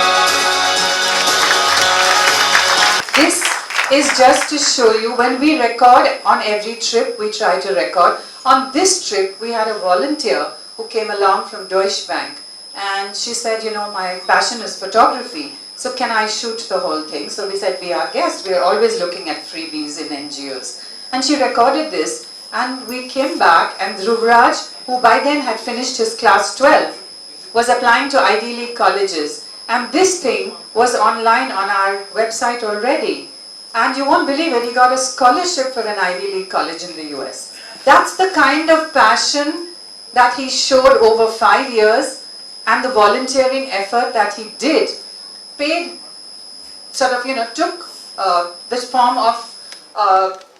This is just to show you, when we record on every trip, we try to record. On this trip, we had a volunteer who came along from Deutsche Bank, and she said, you know, my passion is photography, so can I shoot the whole thing? So we said, be our guest. We are always looking at freebies in NGOs. And she recorded this, and we came back, and Dhruvraj, who by then had finished his class 12, was applying to Ivy League colleges. And this thing was online on our website already. And you won't believe it, he got a scholarship for an Ivy League college in the US. That's the kind of passion that he showed over 5 years, and the volunteering effort that he did paid, sort of, you know, took this form of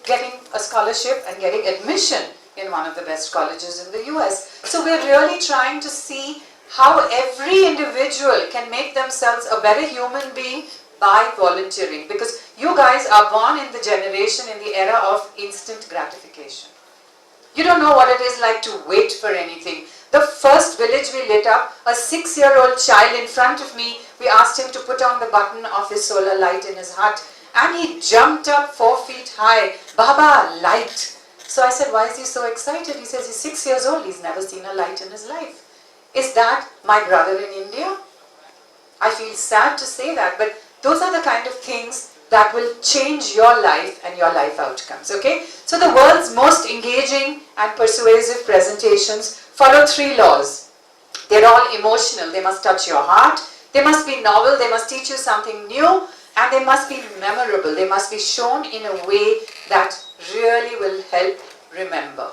getting a scholarship and getting admission in one of the best colleges in the US. So we're really trying to see how every individual can make themselves a better human being by volunteering, because you guys are born in the generation, in the era of instant gratification. You don't know what it is like to wait for anything. The first village we lit up, a 6-year-old child in front of me, we asked him to put on the button of his solar light in his hut, and he jumped up 4 feet high. Baba, light. So I said, why is he so excited? He says he's 6 years old, he's never seen a light in his life. Is that my brother in India? I feel sad to say that, but those are the kind of things that will change your life and your life outcomes, okay? So the world's most engaging and persuasive presentations follow 3 laws. They're all emotional. They must touch your heart, they must be novel, they must teach you something new, and they must be memorable. They must be shown in a way that really will help remember,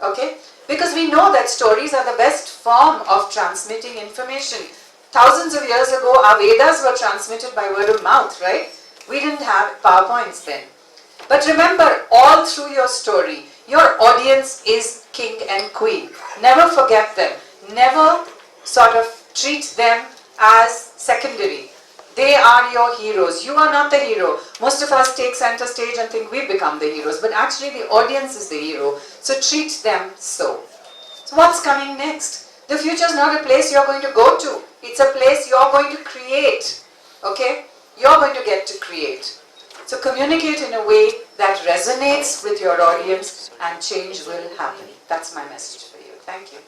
okay? Because we know that stories are the best form of transmitting information. Thousands of years ago, our Vedas were transmitted by word of mouth, right? We didn't have PowerPoints then. But remember, all through your story, your audience is king and queen. Never forget them. Never sort of treat them as secondary. They are your heroes. You are not the hero. Most of us take center stage and think we become the heroes, but actually the audience is the hero. So treat them so. So what's coming next? The future is not a place you're going to go to. It's a place you're going to create. Okay? You're going to get to create. So communicate in a way that resonates with your audience, and change will happen. That's my message for you. Thank you.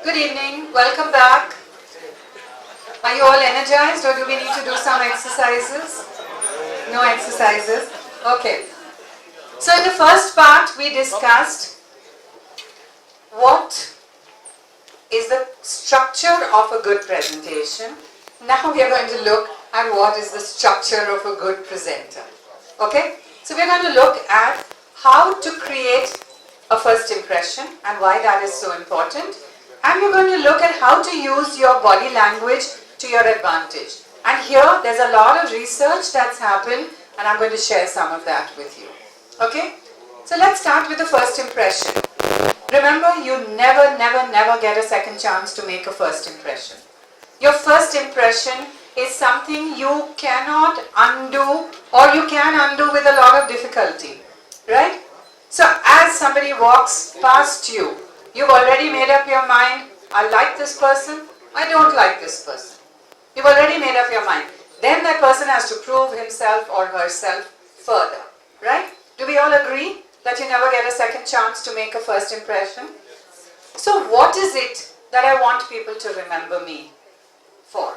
Good evening. Welcome back. Are you all energized, or do we need to do some exercises? No exercises? Okay. So in the first part we discussed what is the structure of a good presentation. Now we are going to look at what is the structure of a good presenter. Okay? So we are going to look at how to create a first impression and why that is so important. And we're going to look at how to use your body language to your advantage. And here there's a lot of research that's happened, and I'm going to share some of that with you. Okay? So let's start with the first impression. Remember, you never get a second chance to make a first impression. Your first impression is something you cannot undo, or you can undo with a lot of difficulty. Right? So as somebody walks past you, you've already made up your mind, I like this person, I don't like this person. You've already made up your mind. Then that person has to prove himself or herself further. Right? Do we all agree that you never get a second chance to make a first impression? So what is it that I want people to remember me for?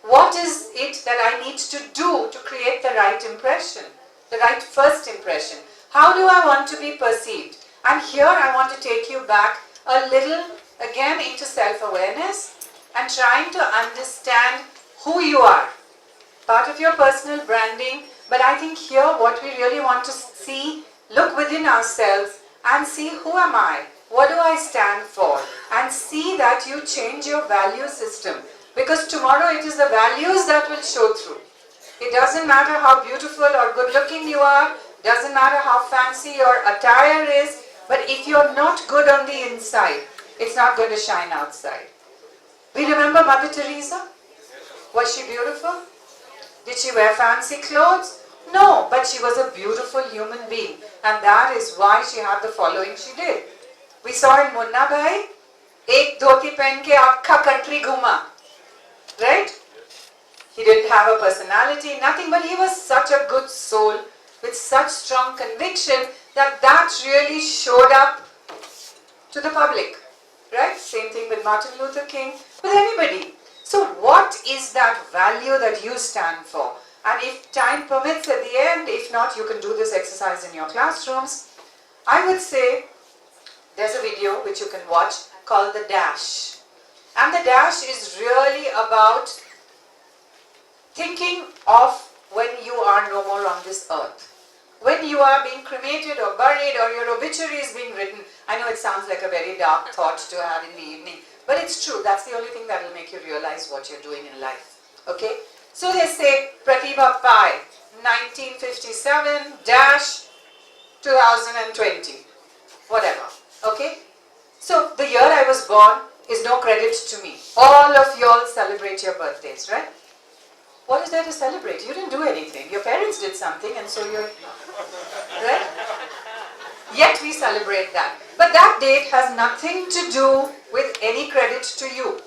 What is it that I need to do to create the right impression, the right first impression? How do I want to be perceived? And here I want to take you back a little again into self-awareness and trying to understand who you are. Part of your personal branding, but I think here what we really want to see, look within ourselves and see, who am I? What do I stand for? and see that you change your value system. Because tomorrow it is the values that will show through. It doesn't matter how beautiful or good looking you are, doesn't matter how fancy your attire is, but if you're not good on the inside, it's not going to shine outside. We remember Mother Teresa? Was she beautiful? Did she wear fancy clothes? No, but she was a beautiful human being, and that is why she had the following she did. We saw in Munna Bhai, ek dhoti pehen ke aakha country ghuma. Right? He didn't have a personality, nothing, but he was such a good soul with such strong conviction that really showed up to the public. Right? Same thing with Martin Luther King, with anybody. So what is that value that you stand for? And if time permits at the end, if not, you can do this exercise in your classrooms. I would say there's a video which you can watch called The Dash. And The Dash is really about thinking of when you are no more on this earth. When you are being cremated or buried or your obituary is being written. I know it sounds like a very dark thought to have in the evening, but it's true. That's the only thing that will make you realize what you're doing in life. Okay? So they say Prathibha Pai, 1957-2020. Whatever. Okay? So the year I was born is no credit to me. All of you all celebrate your birthdays, right? What is there to celebrate? You didn't do anything. Your parents did something and so you're... Right? Yet we celebrate that. But that date has nothing to do with any credit to you.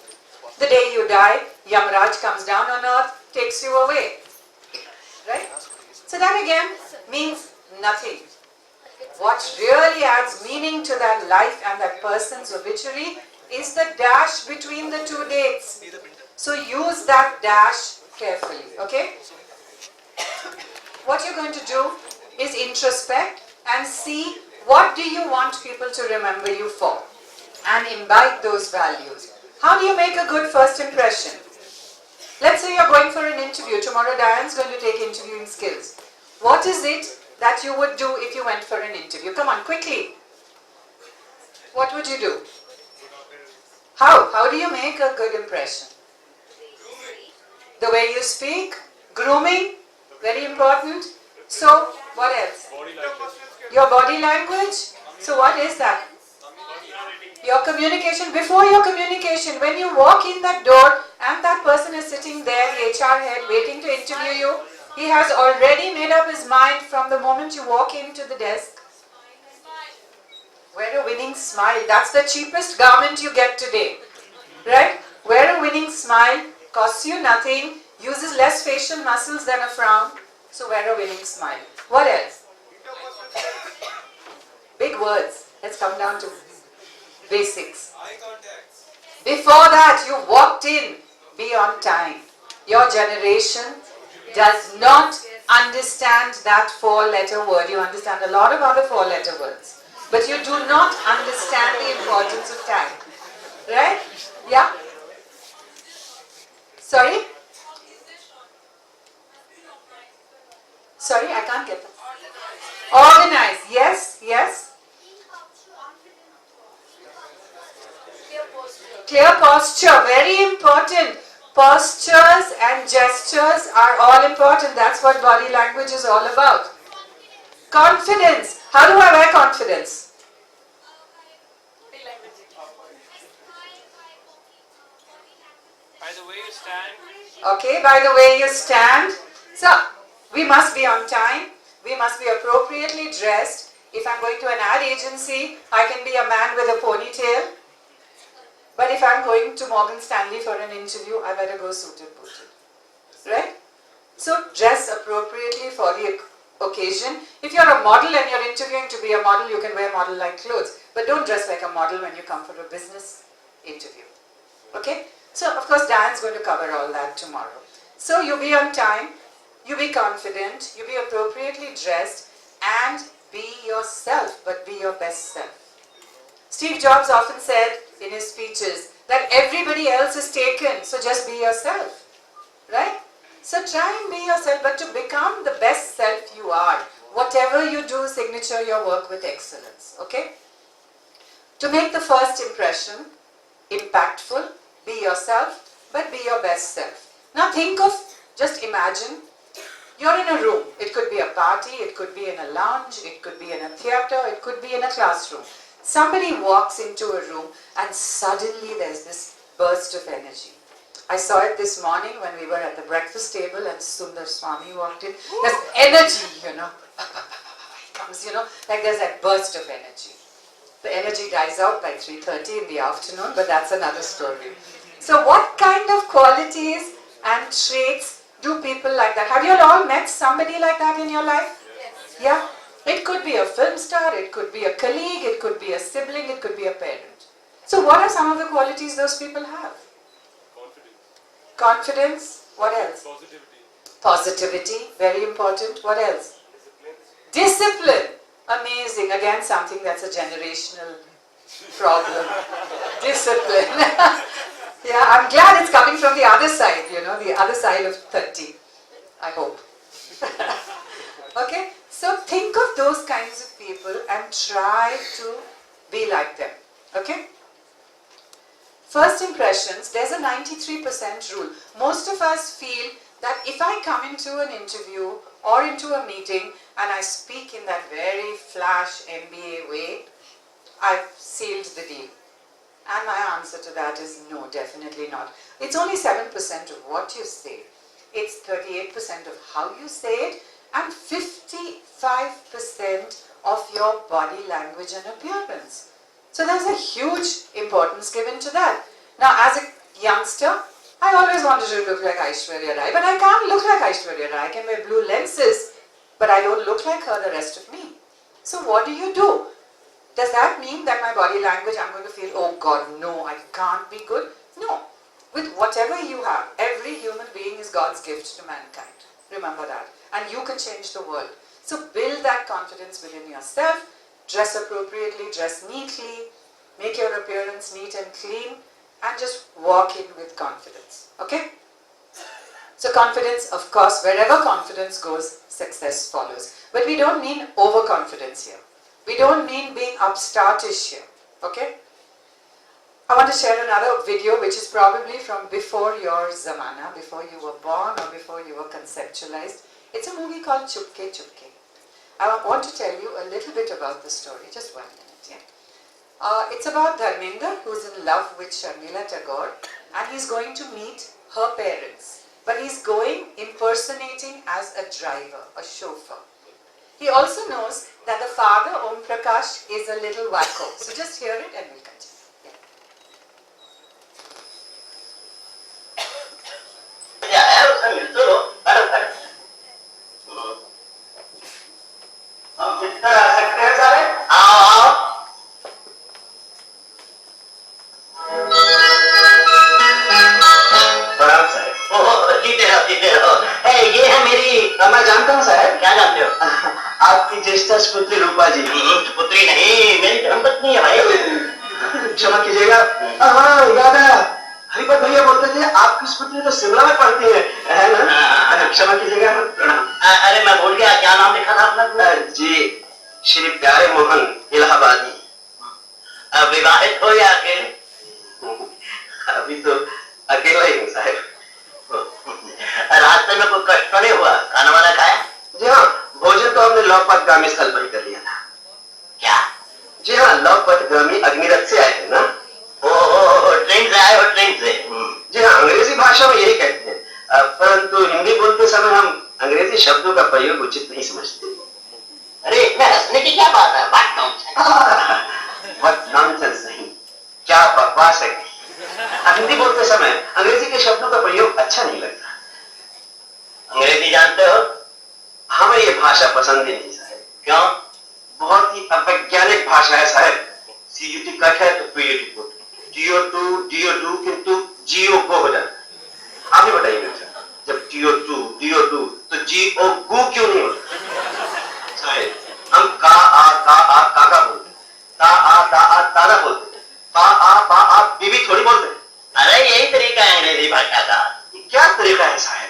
The day you die, Yamraj comes down on earth, takes you away. Right? So that again means nothing. What really adds meaning to that life and that person's obituary is the dash between the two dates. So use that dash carefully, okay? What you're going to do is introspect and see what do you want people to remember you for and imbibe those values. How do you make a good first impression? Let's say you're going for an interview. Tomorrow Diane's going to take interviewing skills. What is it that you would do if you went for an interview? Come on, quickly. What would you do? How? How do you make a good impression? The way you speak, grooming, very important. So, what else? Your body language. So what is that? Your communication. Before your communication, when you walk in that door and that person is sitting there, the HR head, waiting to interview you, he has already made up his mind from the moment you walk into the desk. Wear a winning smile. That's the cheapest garment you get today. Right? Wear a winning smile. Costs you nothing. Uses less facial muscles than a frown. So wear a winning smile. What else? Big words. Let's come down to basics. Before that, you walked in. Be on time. Your generation does not understand that four-letter word. You understand a lot of other four-letter words. But you do not understand the importance of time. Right? Yeah? Sorry? Sorry, I can't get that. Organize. Yes, yes. Clear posture, very important. Postures and gestures are all important. That's what body language is all about. Confidence. How do I wear confidence? By the way you stand. Okay, by the way you stand. So, we must be on time. We must be appropriately dressed. If I'm going to an ad agency, I can be a man with a ponytail. But if I'm going to Morgan Stanley for an interview, I better go suited booted. Right? So dress appropriately for the occasion. If you're a model and you're interviewing to be a model, you can wear model-like clothes. But don't dress like a model when you come for a business interview. Okay? So of course Diane's going to cover all that tomorrow. So you be on time, you be confident, you be appropriately dressed, and be yourself, but be your best self. Steve Jobs often said in his speeches that everybody else is taken, so just be yourself, right? So try and be yourself, but to become the best self you are, whatever you do, signature your work with excellence, okay? To make the first impression, impactful, be yourself, but be your best self. Now think of, just imagine, you're in a room. It could be a party, it could be in a lounge, it could be in a theatre, it could be in a classroom. Somebody walks into a room and suddenly there's this burst of energy. I saw it this morning when we were at the breakfast table and Sundar Swami walked in. There's energy, you know. It comes, you know, like there's that burst of energy. The energy dies out by 3:30 in the afternoon, but that's another story. So what kind of qualities and traits do people like that? Have you all met somebody like that in your life? Yes. Yeah? It could be a film star, it could be a colleague, it could be a sibling, it could be a parent. So what are some of the qualities those people have? Confidence. What else? Positivity. Very important. What else? Discipline. Amazing. Again, something that's a generational problem. Discipline. Yeah, I'm glad it's coming from the other side, you know, the other side of 30. I hope. Okay? So think of those kinds of people and try to be like them. Okay? First impressions, there's a 93% rule. Most of us feel that if I come into an interview or into a meeting and I speak in that very flash MBA way, I've sealed the deal. And my answer to that is no, definitely not. It's only 7% of what you say. It's 38% of how you say it and 55% of your body language and appearance. So there's a huge importance given to that. Now, as a youngster, I always wanted to look like Aishwarya Rai, but I can't look like Aishwarya Rai. I can wear blue lenses, but I don't look like her the rest of me. So what do? Does that mean that my body language, I'm going to feel, oh God, no, I can't be good? No. With whatever you have, every human being is God's gift to mankind. Remember that. And you can change the world. So build that confidence within yourself, dress appropriately, dress neatly, make your appearance neat and clean, and just walk in with confidence. Okay? So confidence, of course, wherever confidence goes, success follows. But we don't mean overconfidence here. We don't mean being upstartish here. Okay? I want to share another video which is probably from before your zamana, before you were born or before you were conceptualized. It's a movie called Chupke Chupke. I want to tell you a little bit about the story, just 1 minute. Yeah? It's about Dharmendra, who's in love with Sharmila Tagore, and he's going to meet her parents. But he's going impersonating as a driver, a chauffeur. He also knows that the father, Om Prakash, is a little wacko. So just hear it and we'll continue. मैं जानता हूँ साहब। क्या जानते हो? आपकी ज्येष्ठ पुत्री रूपा जी। पुत्री नहीं, मेरी धर्मपत्नी है भाई। क्षमा कीजिएगा। हाँ, याद आया। हरिपत भैया बोलते थे आपकी पुत्री तो शिमला में पढ़ती है ना? क्षमा कीजिएगा। अरे मैं भूल गया, क्या नाम लिखा था अपना? जी, श्री प्यारे मोहन इलाहाबादी। विवाहित हो या अकेले? अभी तो अकेला ही हूँ साहब। रास्ते में कोई कष्ट तो नहीं हुआ? खाना वाना खाया? जी हाँ, भोजन तो हमने लौपथगामी स्थल पर ही कर लिया था। क्या? जी हाँ, लौपथगामी अग्निरथ से आए थे ना? ट्रेन से आए हो? ट्रेन से? जी हाँ, अंग्रेजी भाषा में यही कहते हैं, परंतु हिंदी बोलते समय हम अंग्रेजी शब्दों का प्रयोग उचित नहीं समझते। अरे इसमें हंसने की क्या बात है? What nonsense. व्हाट नॉनसेंस नहीं, क्या बकवास है। हिंदी बोलते समय अंग्रेजी के शब्दों का प्रयोग अच्छा नहीं लगता। अंग्रेजी जानते हो? हमें ये भाषा पसंद ही नहीं साहब। क्यों? बहुत ही अवैज्ञानिक भाषा है साहब। CUT कट है तो PUT पुट, DO2 किंतु GO को हो जाता है। आप ही बताइए मेरे से, जब DO2 तो GO गु क्यों नहीं होता? साहब, हम का बोलते, तारा बोलते, पा बीबी थोड़ी बोलते। अरे यही तरीका है अंग्रेजी भाषा का। क्या तरीका है साहब?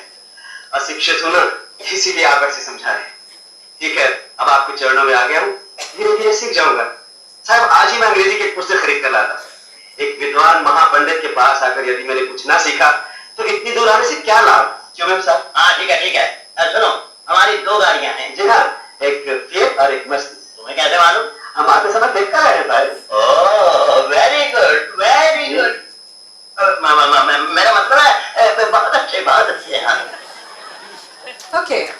अशिक्षित हूं ना, इसीलिए आप ऐसे समझा रहे। ठीक है, अब आपके चरणों में आ गया हूँ, धीरे धीरे सीख जाऊंगा। साहब आज ही मैं अंग्रेजी की एक पुस्तक खरीद कर लाता। एक विद्वान महापंडित के पास आकर यदि मैंने कुछ ना सीखा तो इतनी दूर आने से क्या लाभ? क्यों मैम साहब? हाँ ठीक है सुनो, हमारी 2 गाड़ियां हैं। जी हाँ, एक फिएट और एक मर्सिडीज। तुम्हें कैसे मालूम? हम आते समय देखता रहता है। Oh very good very good. मेरा मतलब है बहुत अच्छे हाँ। Okay,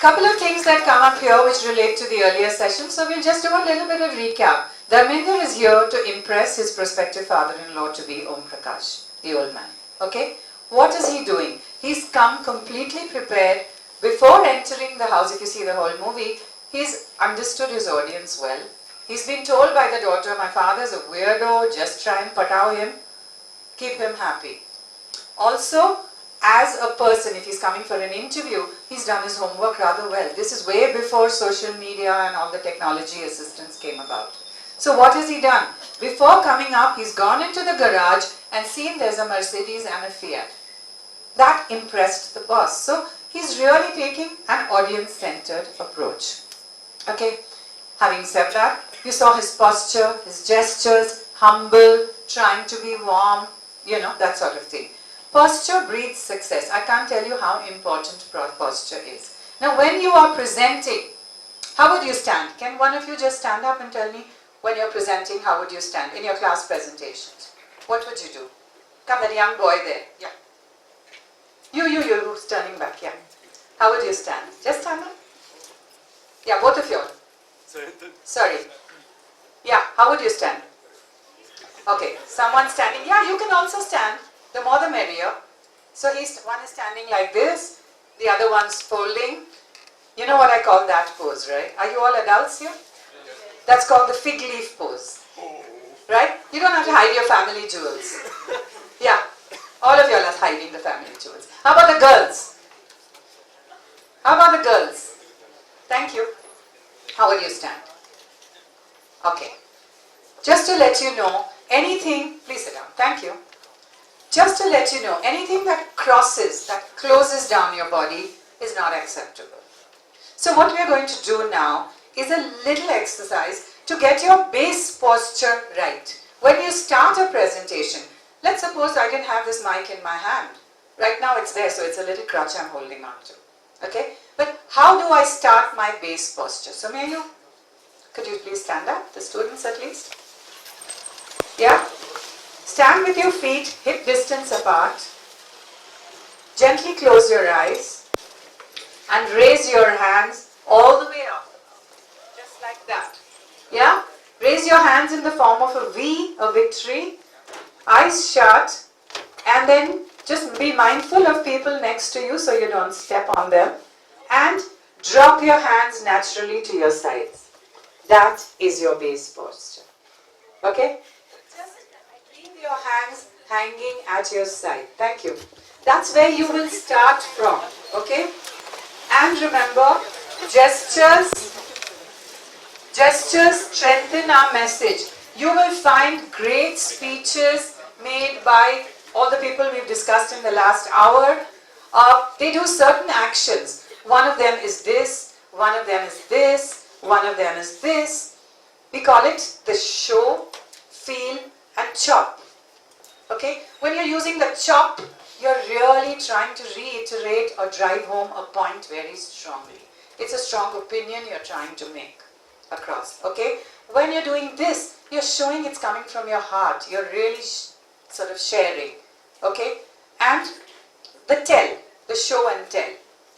couple of things that come up here which relate to the earlier session. So we'll just do a little bit of recap. Dharmendra is here to impress his prospective father-in-law to be Om Prakash, the old man. Okay, what is he doing? He's come completely prepared. Before entering the house, if you see the whole movie, he's understood his audience well. He's been told by the daughter, my father's a weirdo, just try and patao him, keep him happy. Also, as a person, if he's coming for an interview, he's done his homework rather well. This is way before social media and all the technology assistance came about. So what has he done? Before coming up, he's gone into the garage and seen there's a Mercedes and a Fiat. That impressed the boss. So he's really taking an audience-centered approach. Okay, having said that, you saw his posture, his gestures, humble, trying to be warm, you know, that sort of thing. Posture breeds success. I can't tell you how important posture is. Now when you are presenting, how would you stand? Can one of you just stand up and tell me when you're presenting, how would you stand in your class presentations? What would you do? Come, that young boy there. Yeah. You who's turning back, yeah. How would you stand? Just stand up. Yeah, both of you. Sorry. Yeah, how would you stand? Okay, someone standing. Yeah, you can also stand. The more the merrier. So one is standing like this, the other one's folding. You know what I call that pose, right? Are you all adults here? That's called the fig leaf pose. Right? You don't have to hide your family jewels. Yeah, all of you are hiding the family jewels. How about the girls? How about the girls? Thank you. How would you stand? Okay. Just to let you know, anything, please sit down. Thank you. Just to let you know, anything that crosses, that closes down your body is not acceptable. So what we are going to do now is a little exercise to get your base posture right. When you start a presentation, let's suppose I didn't have this mic in my hand. Right now it's there, so it's a little crutch I'm holding on to. Okay? But how do I start my base posture? So could you please stand up, the students at least? Yeah? Stand with your feet hip distance apart. Gently close your eyes and raise your hands all the way up. Just like that. Yeah? Raise your hands in the form of a V, a victory. Eyes shut. And then just be mindful of people next to you so you don't step on them. And drop your hands naturally to your sides. That is your base posture. Okay? Your hands hanging at your side. Thank you. That's where you will start from. Okay? And remember, gestures strengthen our message. You will find great speeches made by all the people we've discussed in the last hour. They do certain actions. One of them is this, one of them is this, one of them is this. We call it the show, feel and chop. Okay, when you're using the chop, you're really trying to reiterate or drive home a point very strongly. It's a strong opinion you're trying to make across. Okay, when you're doing this, you're showing it's coming from your heart. You're really sort of sharing. Okay, and the tell, the show and tell.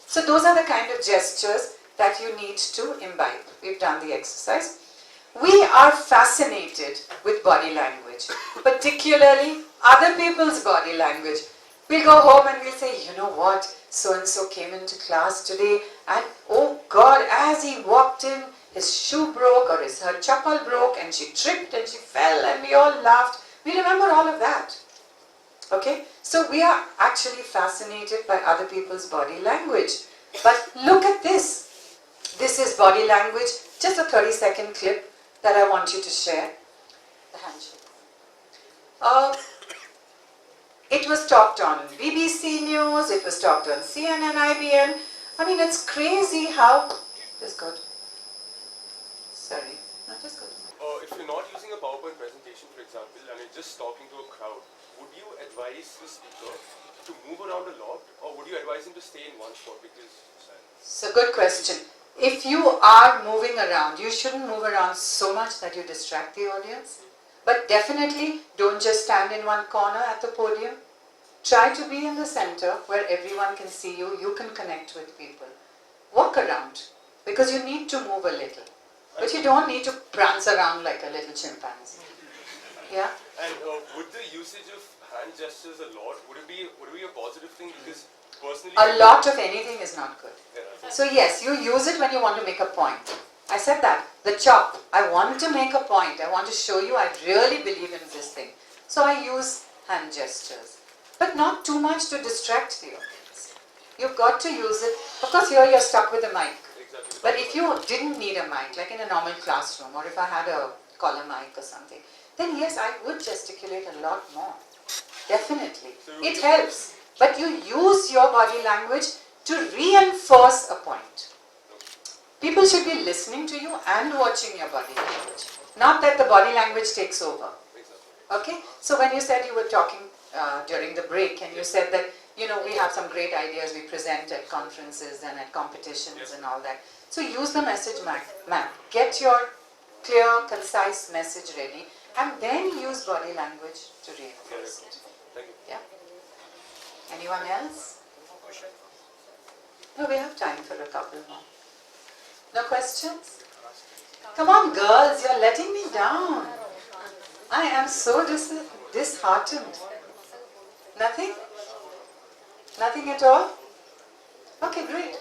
So those are the kind of gestures that you need to imbibe. We've done the exercise. We are fascinated with body language, particularly other people's body language. We'll go home and we'll say, you know what, so-and-so came into class today and oh God, as he walked in, his shoe broke or her chappal broke and she tripped and she fell and we all laughed. We remember all of that. Okay, so we are actually fascinated by other people's body language. But look at this. This is body language, just a 30-second clip that I want you to share. The handshake. It was talked on BBC News, it was talked on CNN, IBN. I mean, it's crazy how... Just go to... Sorry. No, just go to... if you're not using a PowerPoint presentation, for example, and you're just talking to a crowd, would you advise the speaker to move around a lot, or would you advise him to stay in one spot? Because it's a good question. If you are moving around, you shouldn't move around so much that you distract the audience. But definitely don't just stand in one corner at the podium. Try to be in the center where everyone can see you, you can connect with people. Walk around, because you need to move a little. But you don't need to prance around like a little chimpanzee. Yeah? And would the usage of hand gestures a lot, would it be a positive thing? Because personally... A lot of anything is not good. Yeah. So yes, you use it when you want to make a point. I said that. The chop. I want to make a point. I want to show you I really believe in this thing. So I use hand gestures. But not too much to distract the audience. You've got to use it. Of course, here you're stuck with a mic. Exactly. But if you didn't need a mic, like in a normal classroom, or if I had a collar mic or something, then yes, I would gesticulate a lot more. Definitely. It helps. But you use your body language to reinforce a point. People should be listening to you and watching your body language. Not that the body language takes over. Okay? So when you said you were talking during the break, and you said that, you know, we have some great ideas we present at conferences and at competitions and all that. So use the message map. Get your clear, concise message ready, and then use body language to reinforce it. Thank you. Yeah? Anyone else? No, we have time for a couple more. No questions? Come on, girls, you're letting me down. I am so disheartened. Nothing? Nothing at all? Okay, great.